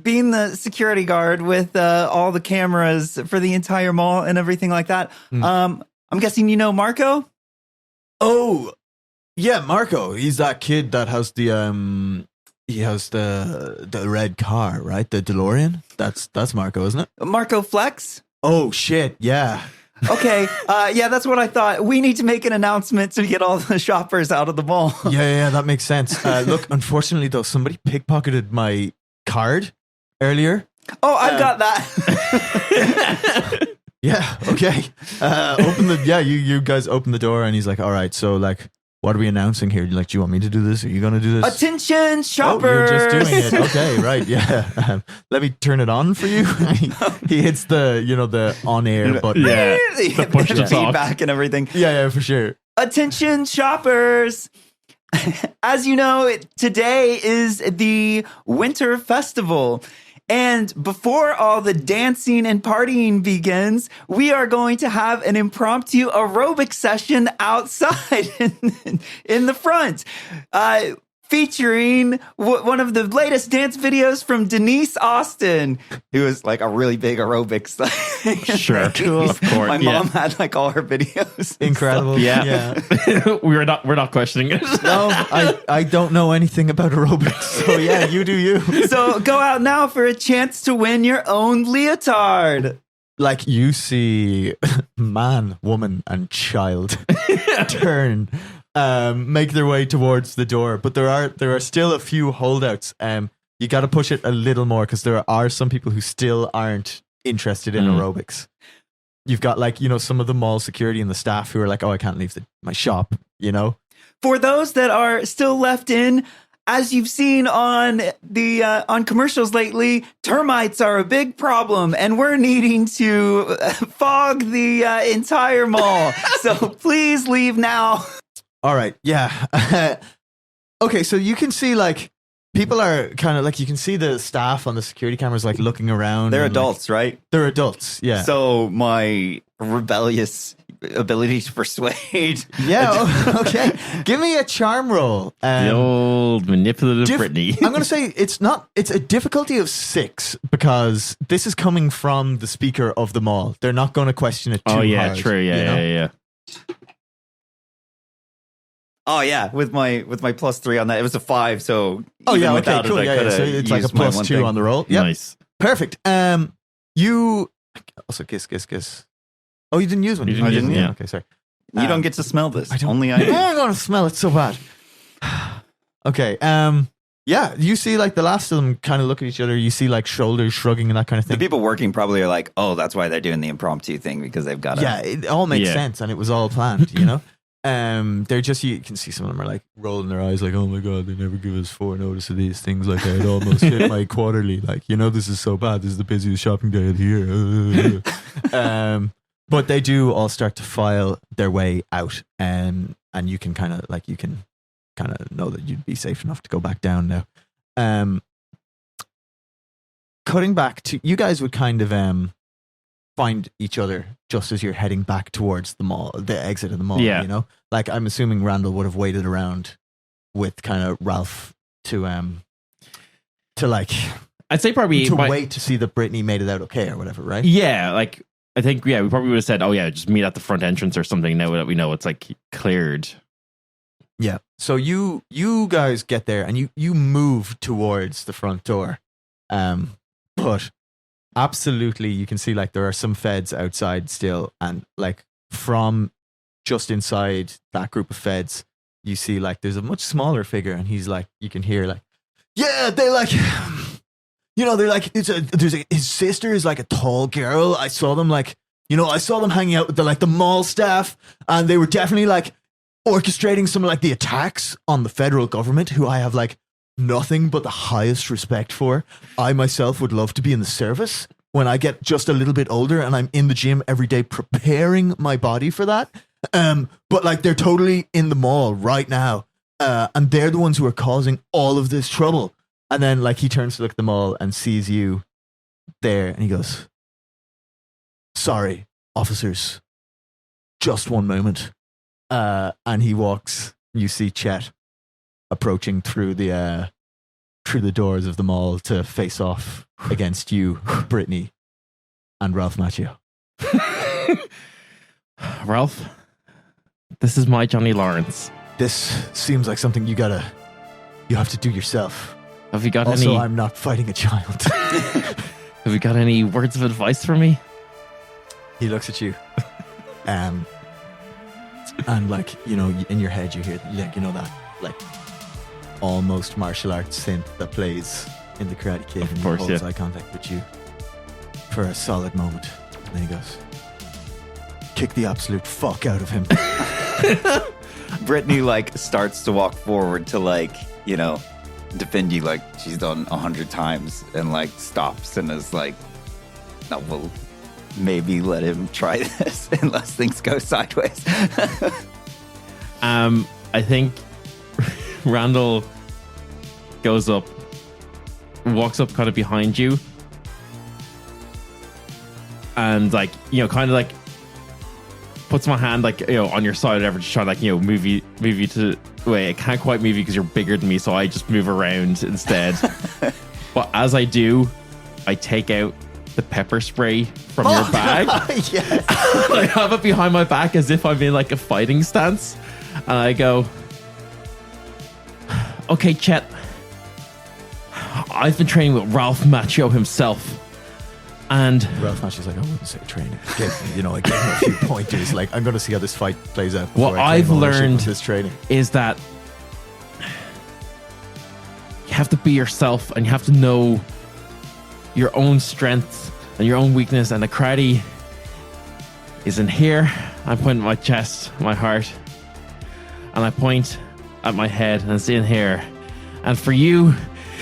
being the security guard with all the cameras for the entire mall and everything like that. I'm guessing you know Marco? Oh, yeah, Marco. He's that kid that has the he has the red car, right? The DeLorean. That's Marco, isn't it? Marco Flex? Oh shit, yeah. Okay, yeah, that's what I thought. We need to make an announcement to get all the shoppers out of the mall. Yeah, that makes sense. Look, unfortunately though, somebody pickpocketed my card earlier. Oh, I've got that. Yeah, okay. You guys open the door and he's like, all right, so like, what are we announcing here? Like, do you want me to do this? Are you going to do this? Attention, shoppers! Oh, you're just doing it. Okay, right, yeah. Let me turn it on for you. He hits the on-air button. Yeah, the push to talk. feedback and everything. Yeah, for sure. Attention, shoppers! As you know, today is the Winter Festival. And before all the dancing and partying begins, we are going to have an impromptu aerobic session outside in the front. Featuring one of the latest dance videos from Denise Austin, who was like a really big aerobics thing. Sure, cool. Of course. My mom had like all her videos. Incredible. Yeah. we're not questioning it. No, I don't know anything about aerobics. So yeah, you do you. So go out now for a chance to win your own leotard. Like you see man, woman, and child turn. Make their way towards the door, but there are still a few holdouts. You got to push it a little more because there are some people who still aren't interested in aerobics. You've got some of the mall security and the staff who are like, oh, I can't leave my shop. For those that are still left in, as you've seen on the on commercials lately, termites are a big problem, and we're needing to fog the entire mall. So please leave now. All right, yeah. Okay, so you can see people are kind of you can see the staff on the security cameras looking around. They're adults, right? They're adults, yeah. So my rebellious ability to persuade. Yeah, okay. Give me a charm roll. The old manipulative Brittany. I'm going to say it's a difficulty of 6 because this is coming from the speaker of the mall. They're not going to question it too hard. Oh, yeah, true. Yeah. Oh yeah, with my +3 on that, it was a 5. So okay, cool. Yeah. So it's like a +2 on the roll. Yep. Nice, perfect. You also kiss. Oh, you didn't use one. You didn't. Yeah. Okay, sorry. You don't get to smell this. Only I do. I'm going to smell it so bad. Okay. Yeah. You see, the last of them kind of look at each other. You see, shoulders shrugging and that kind of thing. The people working probably are like, oh, that's why they're doing the impromptu thing because they've got. Yeah, it all makes sense, and it was all planned. They're just, you can see some of them are rolling their eyes oh my god, they never give us foreknotice of these things. I'd almost hit my quarterly. This is so bad. This is the busiest shopping day of the year. But they do all start to file their way out, and you can kind of know that you'd be safe enough to go back down now. Cutting back to you guys would kind of find each other just as you're heading back towards the mall, the exit of the mall. Yeah. I'm assuming Randall would have waited around with kind of Ralph to I'd say probably wait to see that Brittany made it out okay or whatever, right? Yeah, I think we probably would have said, oh yeah, just meet at the front entrance or something. Now that we know it's cleared. Yeah. So you guys get there and you move towards the front door, but absolutely, you can see there are some feds outside still, and from just inside that group of feds, you see there's a much smaller figure, and he's you can hear yeah, they they're his sister is a tall girl. I saw them I saw them hanging out with the mall staff, and they were definitely orchestrating some of the attacks on the federal government, who I have nothing but the highest respect for. I myself would love to be in the service when I get just a little bit older and I'm in the gym every day preparing my body for that. But they're totally in the mall right now. And they're the ones who are causing all of this trouble. And then he turns to look at the mall and sees you there and he goes, sorry, officers, just one moment. And he walks, you see Chet approaching through the through the doors of the mall to face off against you, Brittany, and Ralph Macchio. Ralph, this is my Johnny Lawrence. This seems like something you have to do yourself. Have you got Also, any? I'm not fighting a child. Have you got any words of advice for me? He looks at you. And like, you know, in your head you hear, like, you know, that like almost martial arts synth that plays in the Karate Kid, and he holds eye contact with you for a solid moment. And then he goes, kick the absolute fuck out of him. Brittany like starts to walk forward to like, you know, defend you like she's done 100 times, and like stops and is like, no, we'll maybe let him try this unless things go sideways. I think Randall goes up, walks up kind of behind you, and like, you know, kind of like puts my hand like, you know, on your side or whatever, to try like, you know, move you to, wait, I can't quite move you because you're bigger than me, so I just move around instead. But as I do, I take out the pepper spray from your bag. Yes. I have it behind my back as if I'm in like a fighting stance, and I go, okay, Chet, I've been training with Ralph Macchio himself. And Ralph Macchio's like, I wouldn't say training. I gave him a few pointers. Like, I'm going to see how this fight plays out. What I've learned this training is that you have to be yourself, and you have to know your own strengths and your own weakness. And the karate is in here. I point at my chest, my heart, and I point at my head, and it's in here. And for you,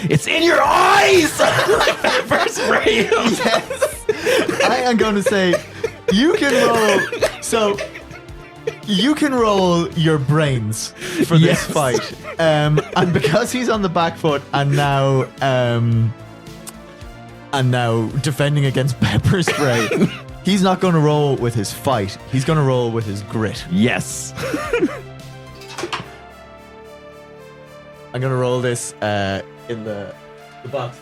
it's in your eyes. Pepper spray. Yes. I am going to say, you can roll. So you can roll your brains for this fight, and because he's on the back foot and now defending against pepper spray, he's not going to roll with his fight. He's going to roll with his grit. Yes. I'm going to roll this in the box.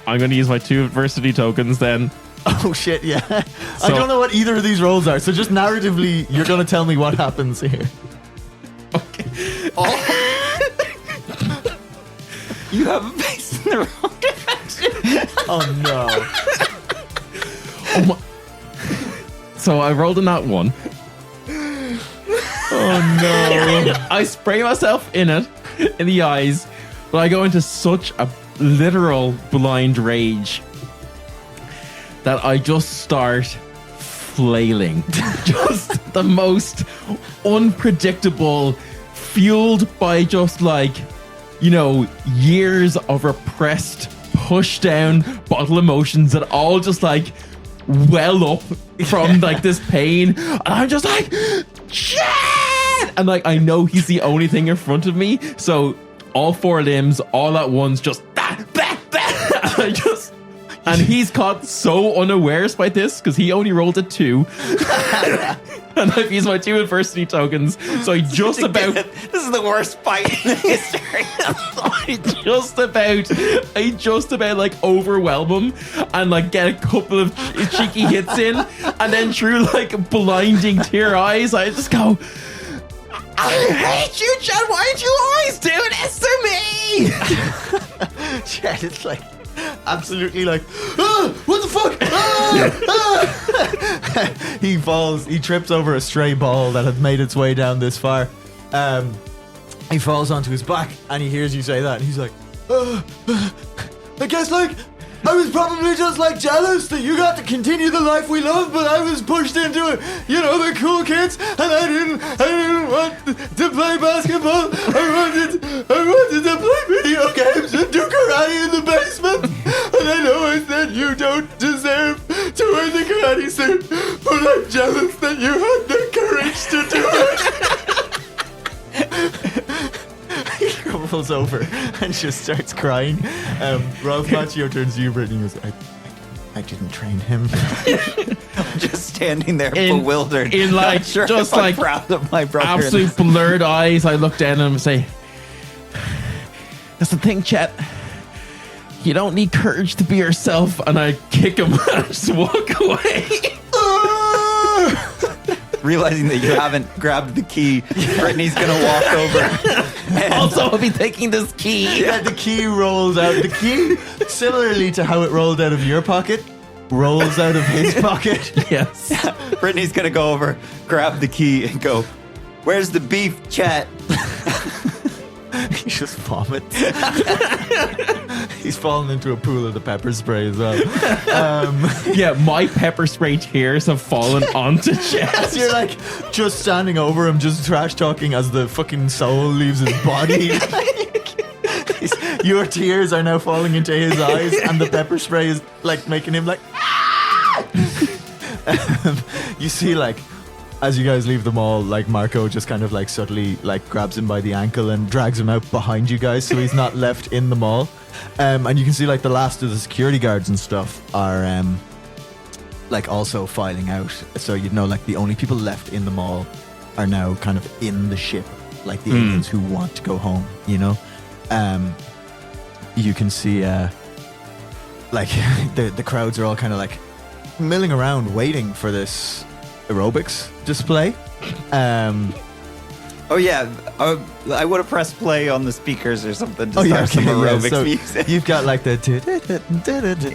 I'm going to use my 2 adversity tokens then. Oh shit, yeah. I don't know what either of these rolls are, so just narratively, you're going to tell me what happens here. Okay. You have a face in the wrong direction. Oh no. Oh my. So I rolled a nat 1. Oh no. I spray myself in the eyes, but I go into such a literal blind rage that I just start flailing. Just the most unpredictable, fueled by just like, you know, years of repressed, pushed down bottle emotions that all just like well up from like this pain. And I'm just like, shit! And like, I know he's the only thing in front of me, so all 4 limbs all at once just and he's caught so unawares by this because he only rolled a 2. And I've used my 2 adversity tokens, so I just about This is the worst fight in history. I just about like overwhelm him and like get a couple of cheeky hits in, and then through like blinding tear eyes, I just go, I hate you, Chad. Why did you always do this to me? Chad is like absolutely like, what the fuck? He falls, he trips over a stray ball that had made its way down this far. He falls onto his back and he hears you say that, and he's like, I guess like I was probably just like jealous that you got to continue the life we love, but I was pushed into it, you know, the cool kids, and I didn't want to play basketball. I wanted to play video games and do karate in the basement. And I know I said you don't deserve to wear the karate suit, but I'm jealous that you had the courage to do it. He crumbles over and just starts crying. Ralph Macchio turns to you, Brittany, and goes, I didn't train him. I'm just standing there bewildered. In like, sure just I'm like proud of my brother. absolute blurred eyes, I look down at him and say, That's the thing, Chet. You don't need courage to be yourself. And I kick him and just walk away. Realizing that you haven't grabbed the key, Brittany's going to walk over. Also, I'll be taking this key. Yeah, the key rolls out. The key, similarly to how it rolled out of your pocket, rolls out of his pocket. Yes. Brittany's going to go over, grab the key, and go, "Where's the beef, Chet?" He just vomits. He's fallen into a pool of the pepper spray as well. Yeah, my pepper spray tears have fallen onto Chet. As you're like just standing over him, just trash talking as the fucking soul leaves his body. Your tears are now falling into his eyes, and the pepper spray is like making him like. You see, like, as you guys leave the mall, like Marco just kind of like subtly like grabs him by the ankle and drags him out behind you guys, so he's not left in the mall. And you can see like the last of the security guards and stuff are like also filing out. So you'd know like the only people left in the mall are now kind of in the ship, like the aliens who want to go home. You know, you can see like the crowds are all kind of like milling around waiting for this aerobics display. Oh yeah, I would have pressed play on the speakers or something to start some aerobics so music. You've got like the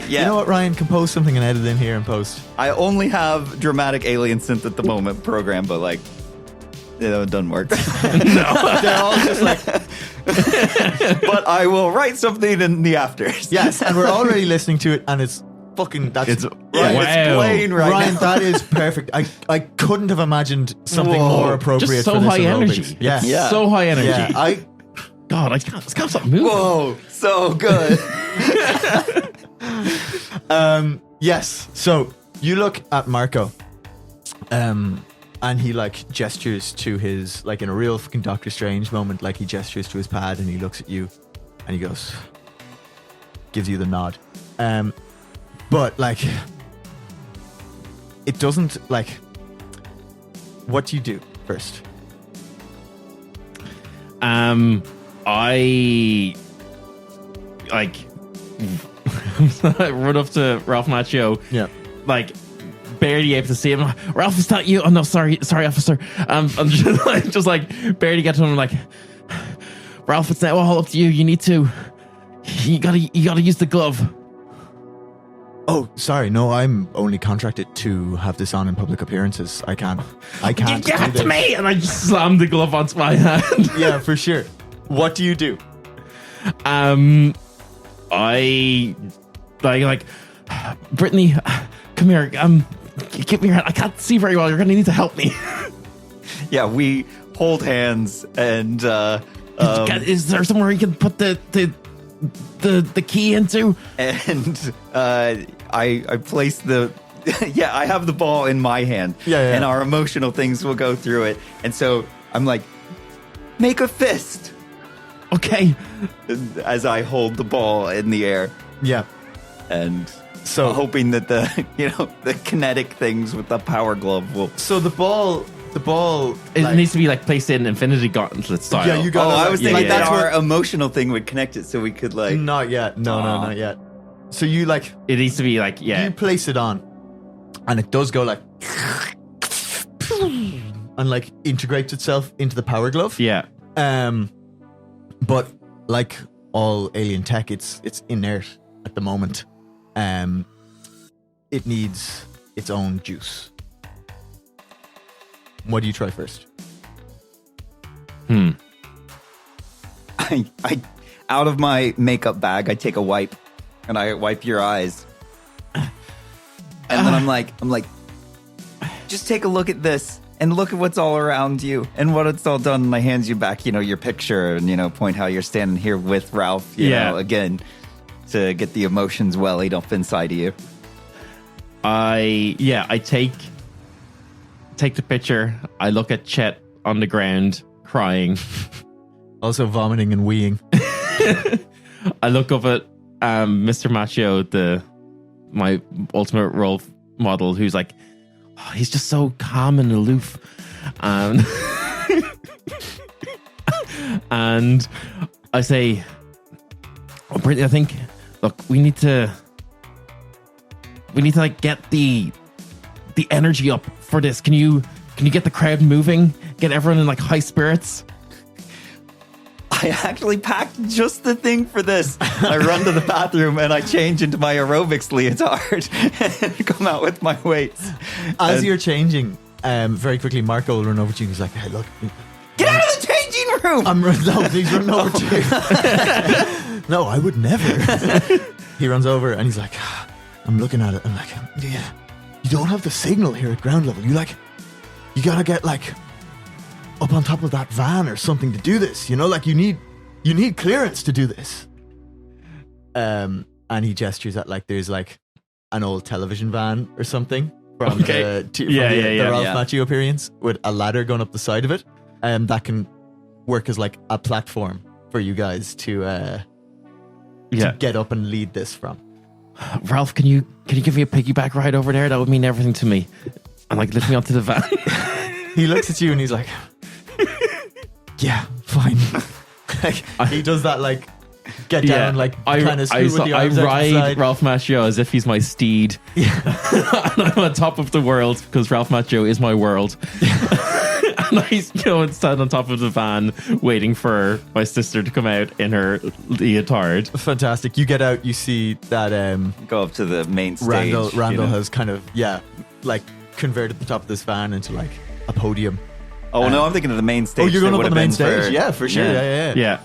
Yeah. You know what, Ryan? Compose something and edit in here and post. I only have dramatic alien synth at the moment programmed, but like, it doesn't work. No, they're all just like But I will write something in the afters. yes, and we're already listening to it, and it's fucking It's Wow. playing right Ryan, now. that is perfect. I couldn't have imagined something more appropriate Just so for this high aerobics. energy. Yeah. Yeah. So high energy. Yeah, God, I can't stop moving. Whoa, so good. yes. So you look at Marco, and he like gestures to his, like in a real fucking Doctor Strange moment, like he gestures to his pad and he looks at you and he goes, gives you the nod. But like, it doesn't like, what do you do first? I like run up to Ralph Macchio. Yeah. Like barely able to see him. Ralph, is that you? Oh no, sorry, officer. I'm just like barely get to him. Like, Ralph, it's now all up to you. You need to. You gotta use the glove. Oh, sorry. No, I'm only contracted to have this on in public appearances. I can't. Give do it this. to me, and I just slam the glove onto my hand. Yeah, for sure. What do you do? I like Brittany, come here. Give me your hand. I can't see very well. You're gonna need to help me. Yeah, we hold hands and Is there somewhere you can put the key into? and I place the yeah, I have the ball in my hand. Yeah. And our emotional things will go through it. And so I'm like, make a fist Okay. as I hold the ball in the air. Yeah. And So hoping that the kinetic things with the power glove will. So the ball. It like- needs to be like placed in Infinity Gauntlet style. Yeah, you got. I was thinking yeah. that That's our what- emotional thing would connect it so we could like. Not yet. No, not yet. So you like It needs to be like you place it on, and it does go like, and like integrates itself into the power glove. yeah. But like all alien tech, it's inert at the moment. It needs its own juice. What do you try first? I out of my makeup bag, I take a wipe and I wipe your eyes. And then I'm like, just take a look at this and look at what's all around you and what it's all done. And I hand you back, your picture and, point how you're standing here with Ralph, you know, again, to get the emotions welling up inside of you. I take the picture. I look at Chet on the ground crying. Also vomiting and weeing. I look up at Mr. Macchio, my ultimate role model, who's like, he's just so calm and aloof. And I say, Brittany, I think, look, we need to like get the energy up for this. Can you get the crowd moving? Get everyone in like high spirits? I actually packed just the thing for this. I run to the bathroom and I change into my aerobics leotard and come out with my weights. As you're changing, very quickly, Marco will run over to you and he's like, hey, look. Get out of the changing room! No, he's running over to you. No, I would never. He runs over and he's like, I'm looking at it. I'm like, yeah, you don't have the signal here at ground level. You gotta get like up on top of that van or something to do this. You know, like you need clearance to do this. And he gestures at like there's like an old television van or something from the Ralph Macchio appearance with a ladder going up the side of it. That can work as like a platform for you guys to get up and lead this from. Ralph, can you give me a piggyback ride over there? That would mean everything to me. And like lift me onto the van. He looks at you and he's like, yeah, fine. Like, he does that like get down, like kind of screw with the arms I out to the ride side. Ralph Macchio as if he's my steed. Yeah. And I'm on top of the world because Ralph Macchio is my world. And I stand on top of the van waiting for my sister to come out in her leotard. Fantastic. You get out, you see that Go up to the main stage. Randall has kind of like converted the top of this van into like a podium. Oh no, I'm thinking of the main stage. Oh, you're going up on the main stage? For, yeah, for sure. Yeah.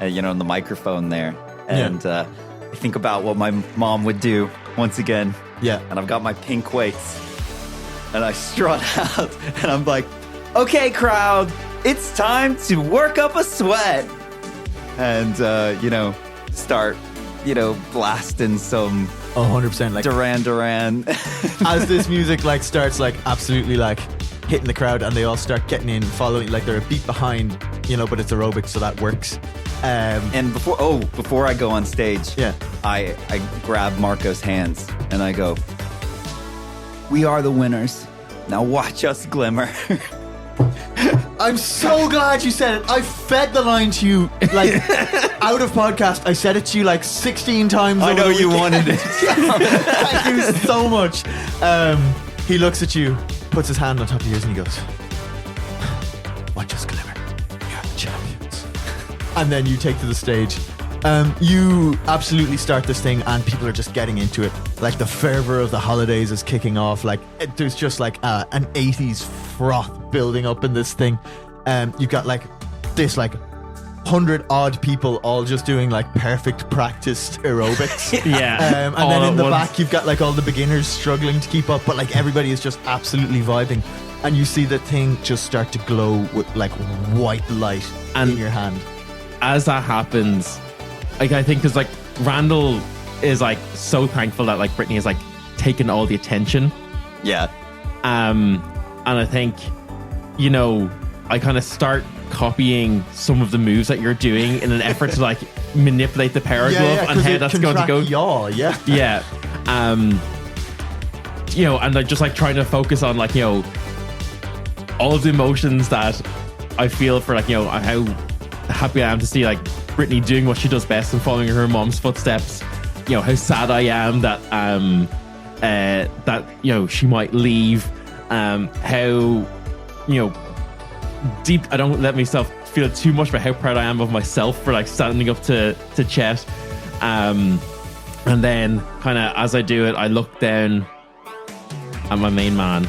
And the microphone there. And I think about what my mom would do once again. Yeah. And I've got my pink weights. And I strut out. And I'm like, okay, crowd, it's time to work up a sweat. And, start, blasting some 100%. Like Duran. as this music like starts like absolutely like hitting the crowd and they all start getting in, following, like they're a beat behind, but it's aerobics, so that works. And before I go on stage, I grab Marco's hands and I go, we are the winners. Now watch us glimmer. I'm so glad you said it. I fed the line to you like out of podcast. I said it to you like 16 times. I know you weekend. wanted it. Thank you so much. He looks at you, puts his hand on top of yours, and he goes, watch us glimmer. You're the champions. And then you take to the stage. You absolutely start this thing and people are just getting into it. Like the fervor of the holidays is kicking off. Like there's just like an 80s froth building up in this thing. You've got like this like 100 odd people all just doing like perfect practiced aerobics. And then in the back you've got like all the beginners struggling to keep up, but like everybody is just absolutely vibing. And you see the thing just start to glow with like white light in your hand. As that happens, like I think because like Randall is like so thankful that like Brittany has like taken all the attention. Yeah. And I think, I kind of start copying some of the moves that you're doing in an effort to like manipulate the power glove and how that's going to go. Yeah. And I just like trying to focus on like, all of the emotions that I feel for like, how happy I am to see like Brittany doing what she does best and following her mom's footsteps. How sad I am that she might leave. How deep I don't let myself feel too much about how proud I am of myself for like standing up to Chet. And then kind of as I do it, I look down at my main man.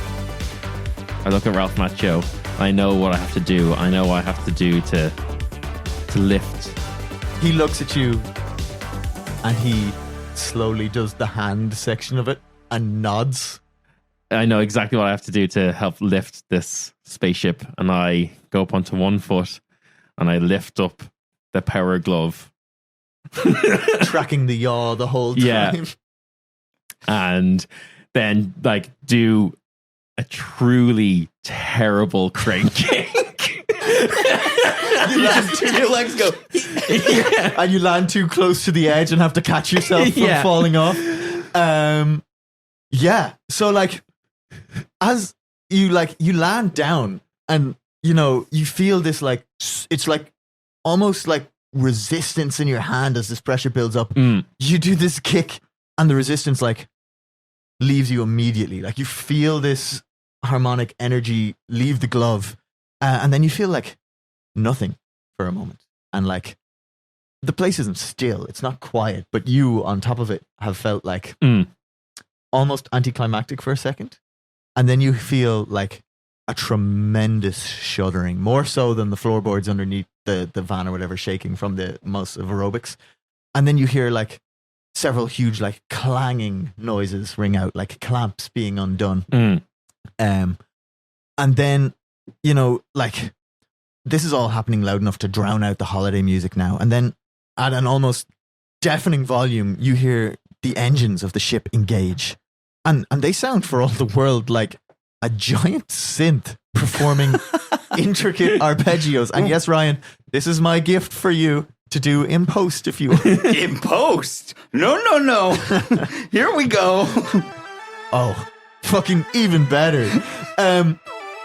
I look at Ralph Macchio. I know what I have to do. I know what I have to do to lift. He looks at you and he slowly does the hand section of it and nods. I know exactly what I have to do to help lift this spaceship, and I go up onto one foot and I lift up the power glove. Tracking the yaw the whole time. Yeah. And then like do a truly terrible crane kick. Your legs go and you land too close to the edge and have to catch yourself from falling off. So like as you land down and you feel this like it's like almost like resistance in your hand as this pressure builds up. You do this kick and the resistance like leaves you immediately. Like you feel this harmonic energy leave the glove, and then you feel like nothing for a moment. And like the place isn't still, it's not quiet, but you on top of it have felt like almost anticlimactic for a second. And then you feel like a tremendous shuddering, more so than the floorboards underneath the van or whatever shaking from the most of aerobics. And then you hear like several huge like clanging noises ring out, like clamps being undone. And then, you know, like this is all happening loud enough to drown out the holiday music now. And then at an almost deafening volume, you hear the engines of the ship engage. And they sound for all the world like a giant synth performing intricate arpeggios. And yes, Ryan, this is my gift for you to do in post if you want. In post? No. Here we go. Oh, fucking even better. And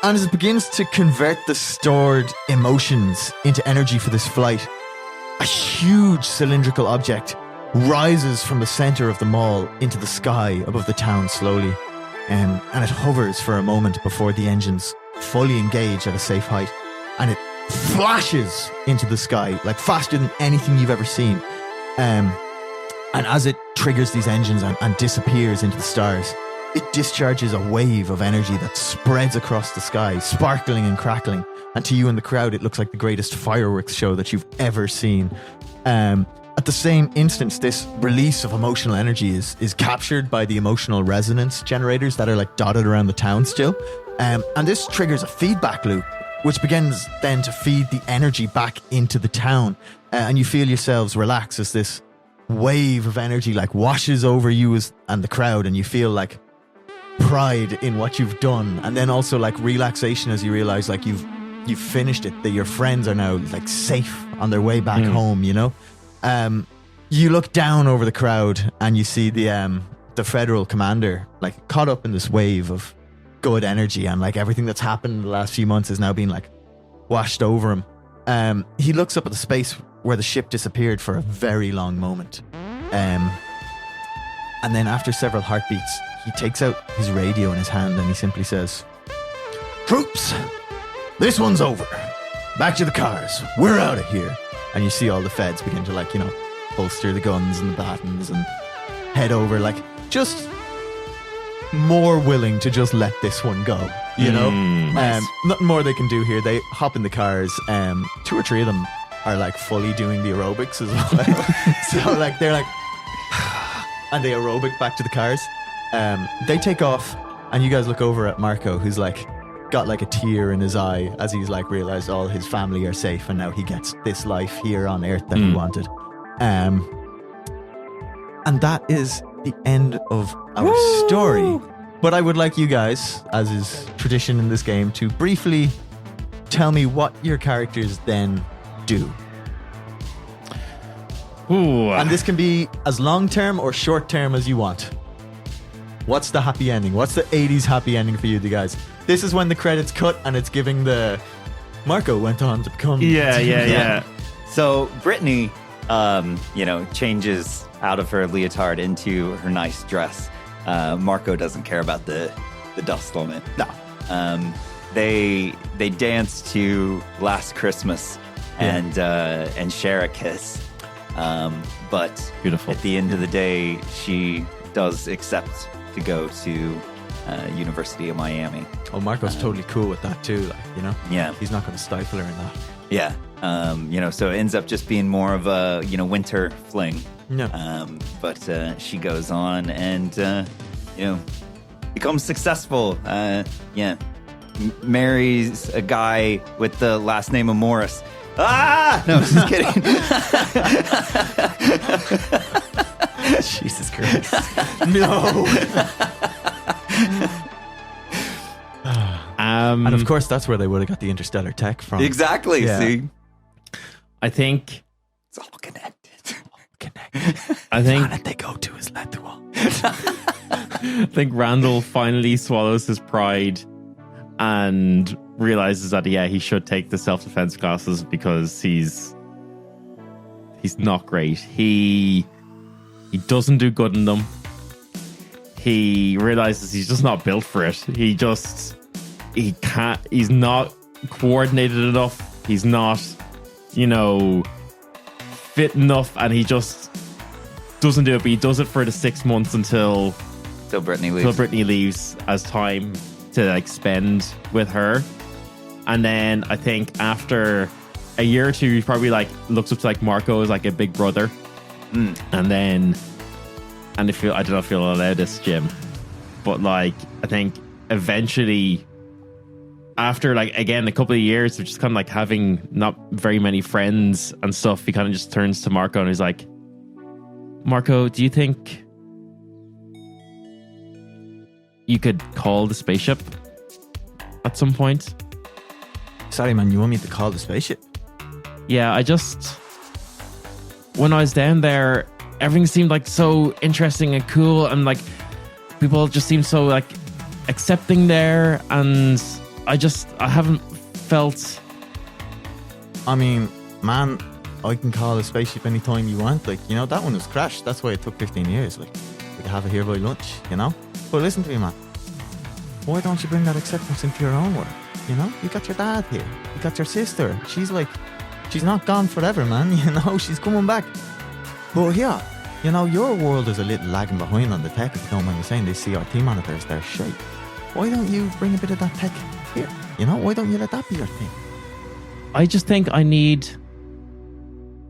as it begins to convert the stored emotions into energy for this flight, a huge cylindrical object rises from the center of the mall into the sky above the town slowly. And it hovers for a moment before the engines fully engage at a safe height. And it flashes into the sky like faster than anything you've ever seen. And as it triggers these engines and disappears into the stars, it discharges a wave of energy that spreads across the sky, sparkling and crackling. And to you in the crowd, it looks like the greatest fireworks show that you've ever seen. At the same instance, this release of emotional energy is captured by the emotional resonance generators that are like dotted around the town still. And this triggers a feedback loop, which begins then to feed the energy back into the town. And you feel yourselves relax as this wave of energy like washes over you and the crowd, and you feel like pride in what you've done, and then also like relaxation as you realize like you've finished it, that your friends are now like safe on their way back home, you know. You look down over the crowd and you see the federal commander like caught up in this wave of good energy, and like everything that's happened in the last few months is now being like washed over him. He looks up at the space where the ship disappeared for a very long moment, and then after several heartbeats, he takes out his radio in his hand and he simply says, "Troops, this one's over. Back to the cars. We're out of here." And you see all the feds begin to like, you know, holster the guns and the batons and head over, like just more willing to just let this one go, you know. Nothing more they can do here. They hop in the cars. 2 or 3 of them are like fully doing the aerobics as well. So like they're like and they aerobic back to the cars. They take off, and you guys look over at Marco, who's like got like a tear in his eye as he's like realized all his family are safe and now he gets this life here on Earth that he wanted. And that is the end of our story. But I would like you guys, as is tradition in this game, to briefly tell me what your characters then do. Ooh. And this can be as long term or short term as you want. What's the happy ending? What's the 80s happy ending for you guys? This is when the credits cut and it's giving the Marco went on to become... Yeah. So Brittany, changes out of her leotard into her nice dress. Marco doesn't care about the dust on it. No. They dance to Last Christmas and share a kiss. But beautiful. At the end of the day, she does accept to go to University of Miami. Oh, Marco's totally cool with that too, like, you know? Yeah. He's not going to stifle her in that. Yeah. So it ends up just being more of a, winter fling. Yeah. But she goes on and, becomes successful. Marries a guy with the last name of Morris. Ah! No, just kidding. Jesus Christ. No. And of course, that's where they would have got the interstellar tech from. Exactly. Yeah. See? I think It's all connected. I think The planet they go to is Lethal. I think Randall finally swallows his pride and realizes that he should take the self-defense classes because he's He's not great. He doesn't do good in them. He realizes he's just not built for it. He can't. He's not coordinated enough. He's not, fit enough, and he just doesn't do it. But he does it for the 6 months until Brittany leaves. Till Brittany leaves as time to spend with her. And then I think after a year or two, he probably looks up to Marco as a big brother. And then, I don't know if you'll allow this, Jim, but I think eventually after again a couple of years of just kind of having not very many friends and stuff, he kind of just turns to Marco and he's like, Marco, do you think you could call the spaceship at some point? Sorry, man, you want me to call the spaceship? Yeah, when I was down there, everything seemed so interesting and cool, and people just seemed so accepting there, and I haven't felt. I mean, man, I can call a spaceship anytime you want. That one was crashed. That's why it took 15 years. We could have it here by lunch, But listen to me, man. Why don't you bring that acceptance into your own world? You got your dad here. You got your sister. She's not gone forever, man. She's coming back. But yeah, your world is a little lagging behind on the tech, if you don't mind me saying. These CRT monitors, they're shite. Why don't you bring a bit of that tech here? Why don't you let that be your thing? I just think I need.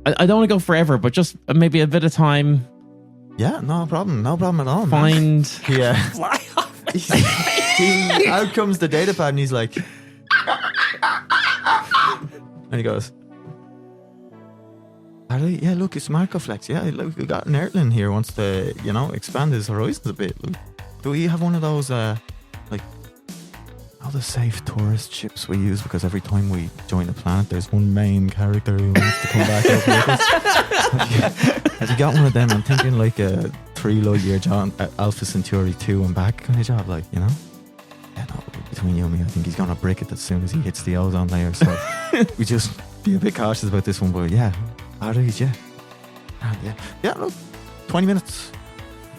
I don't want to go forever, but just maybe a bit of time. Yeah, no problem. No problem at all, man. Yeah. Fly off. Out comes the data pad and he's like. And he goes, yeah, look, it's Marco Flex. Yeah, look, we got an airline here wants to, expand his horizons a bit. Look, do we have one of those, all the safe tourist ships we use? Because every time we join a planet, there's one main character who wants to come back up with us. Have you got one of them? I'm thinking a 3 light year Alpha Centauri 2 and back kind of job, Yeah, no, between you and me, I think he's going to break it as soon as he hits the ozone layer. So we just be a bit cautious about this one. But yeah, batteries, yeah. Yeah, look, 20 minutes.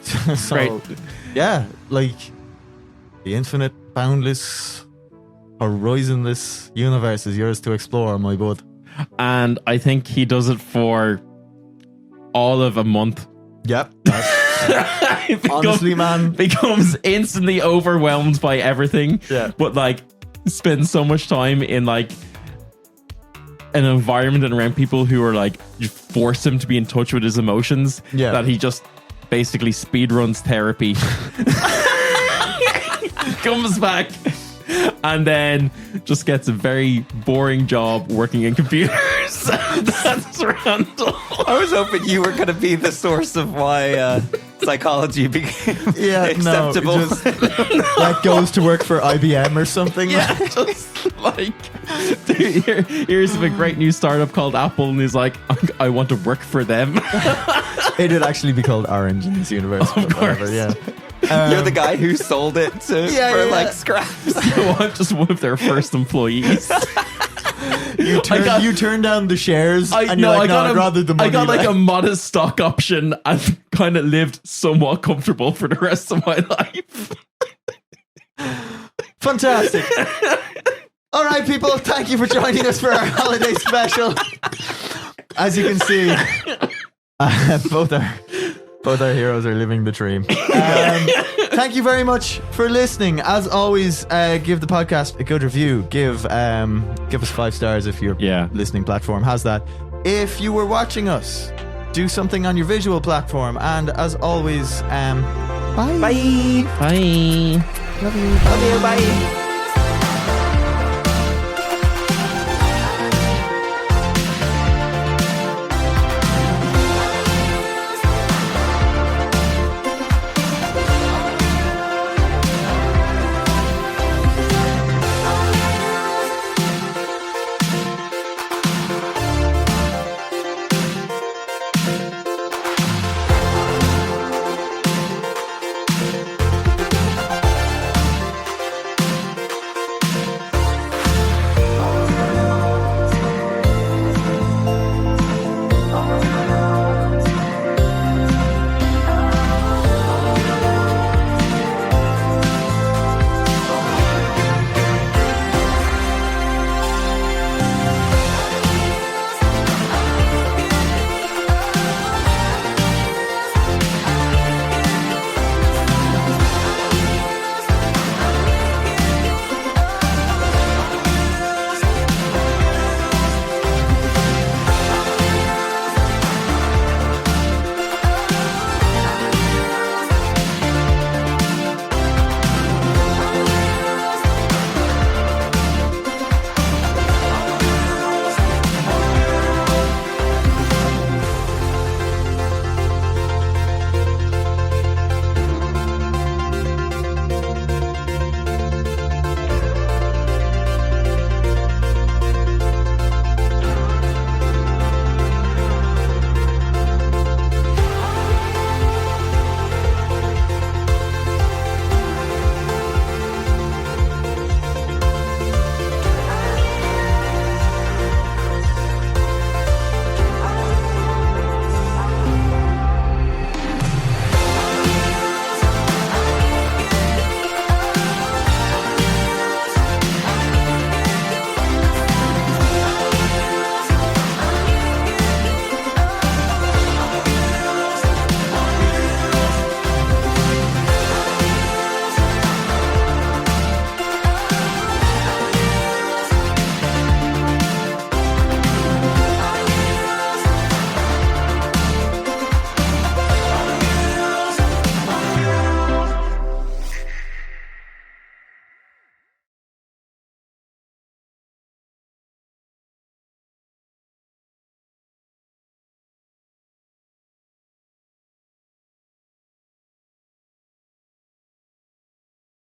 So, great. Yeah, the infinite, boundless, horizonless universe is yours to explore, my bud. And I think he does it for all of a month. Yep. Honestly, man, becomes instantly overwhelmed by everything. Yeah. But spends so much time in an environment and around people who are just force him to be in touch with his emotions. Yeah. That he just basically speedruns therapy. Comes back and then just gets a very boring job working in computers. That's Randall. I was hoping you were going to be the source of why psychology became acceptable. No, that goes to work for IBM or something. Yeah, just dude, here's a great new startup called Apple, and he's like, I want to work for them. It would actually be called Orange in this universe. Of course. Whatever, yeah. You're the guy who sold it for scraps. I'm just one of their first employees. You turn down the shares and you're I'd rather the money. I got a modest stock option and kind of lived somewhat comfortable for the rest of my life. Fantastic. All right, people, thank you for joining us for our holiday special. As you can see, both our heroes are living the dream. Thank you very much for listening. As always, give the podcast a good review. Give us 5 stars if your listening platform has that. If you were watching us, do something on your visual platform. And as always, bye. Bye. Bye. Love you. Love you. Bye.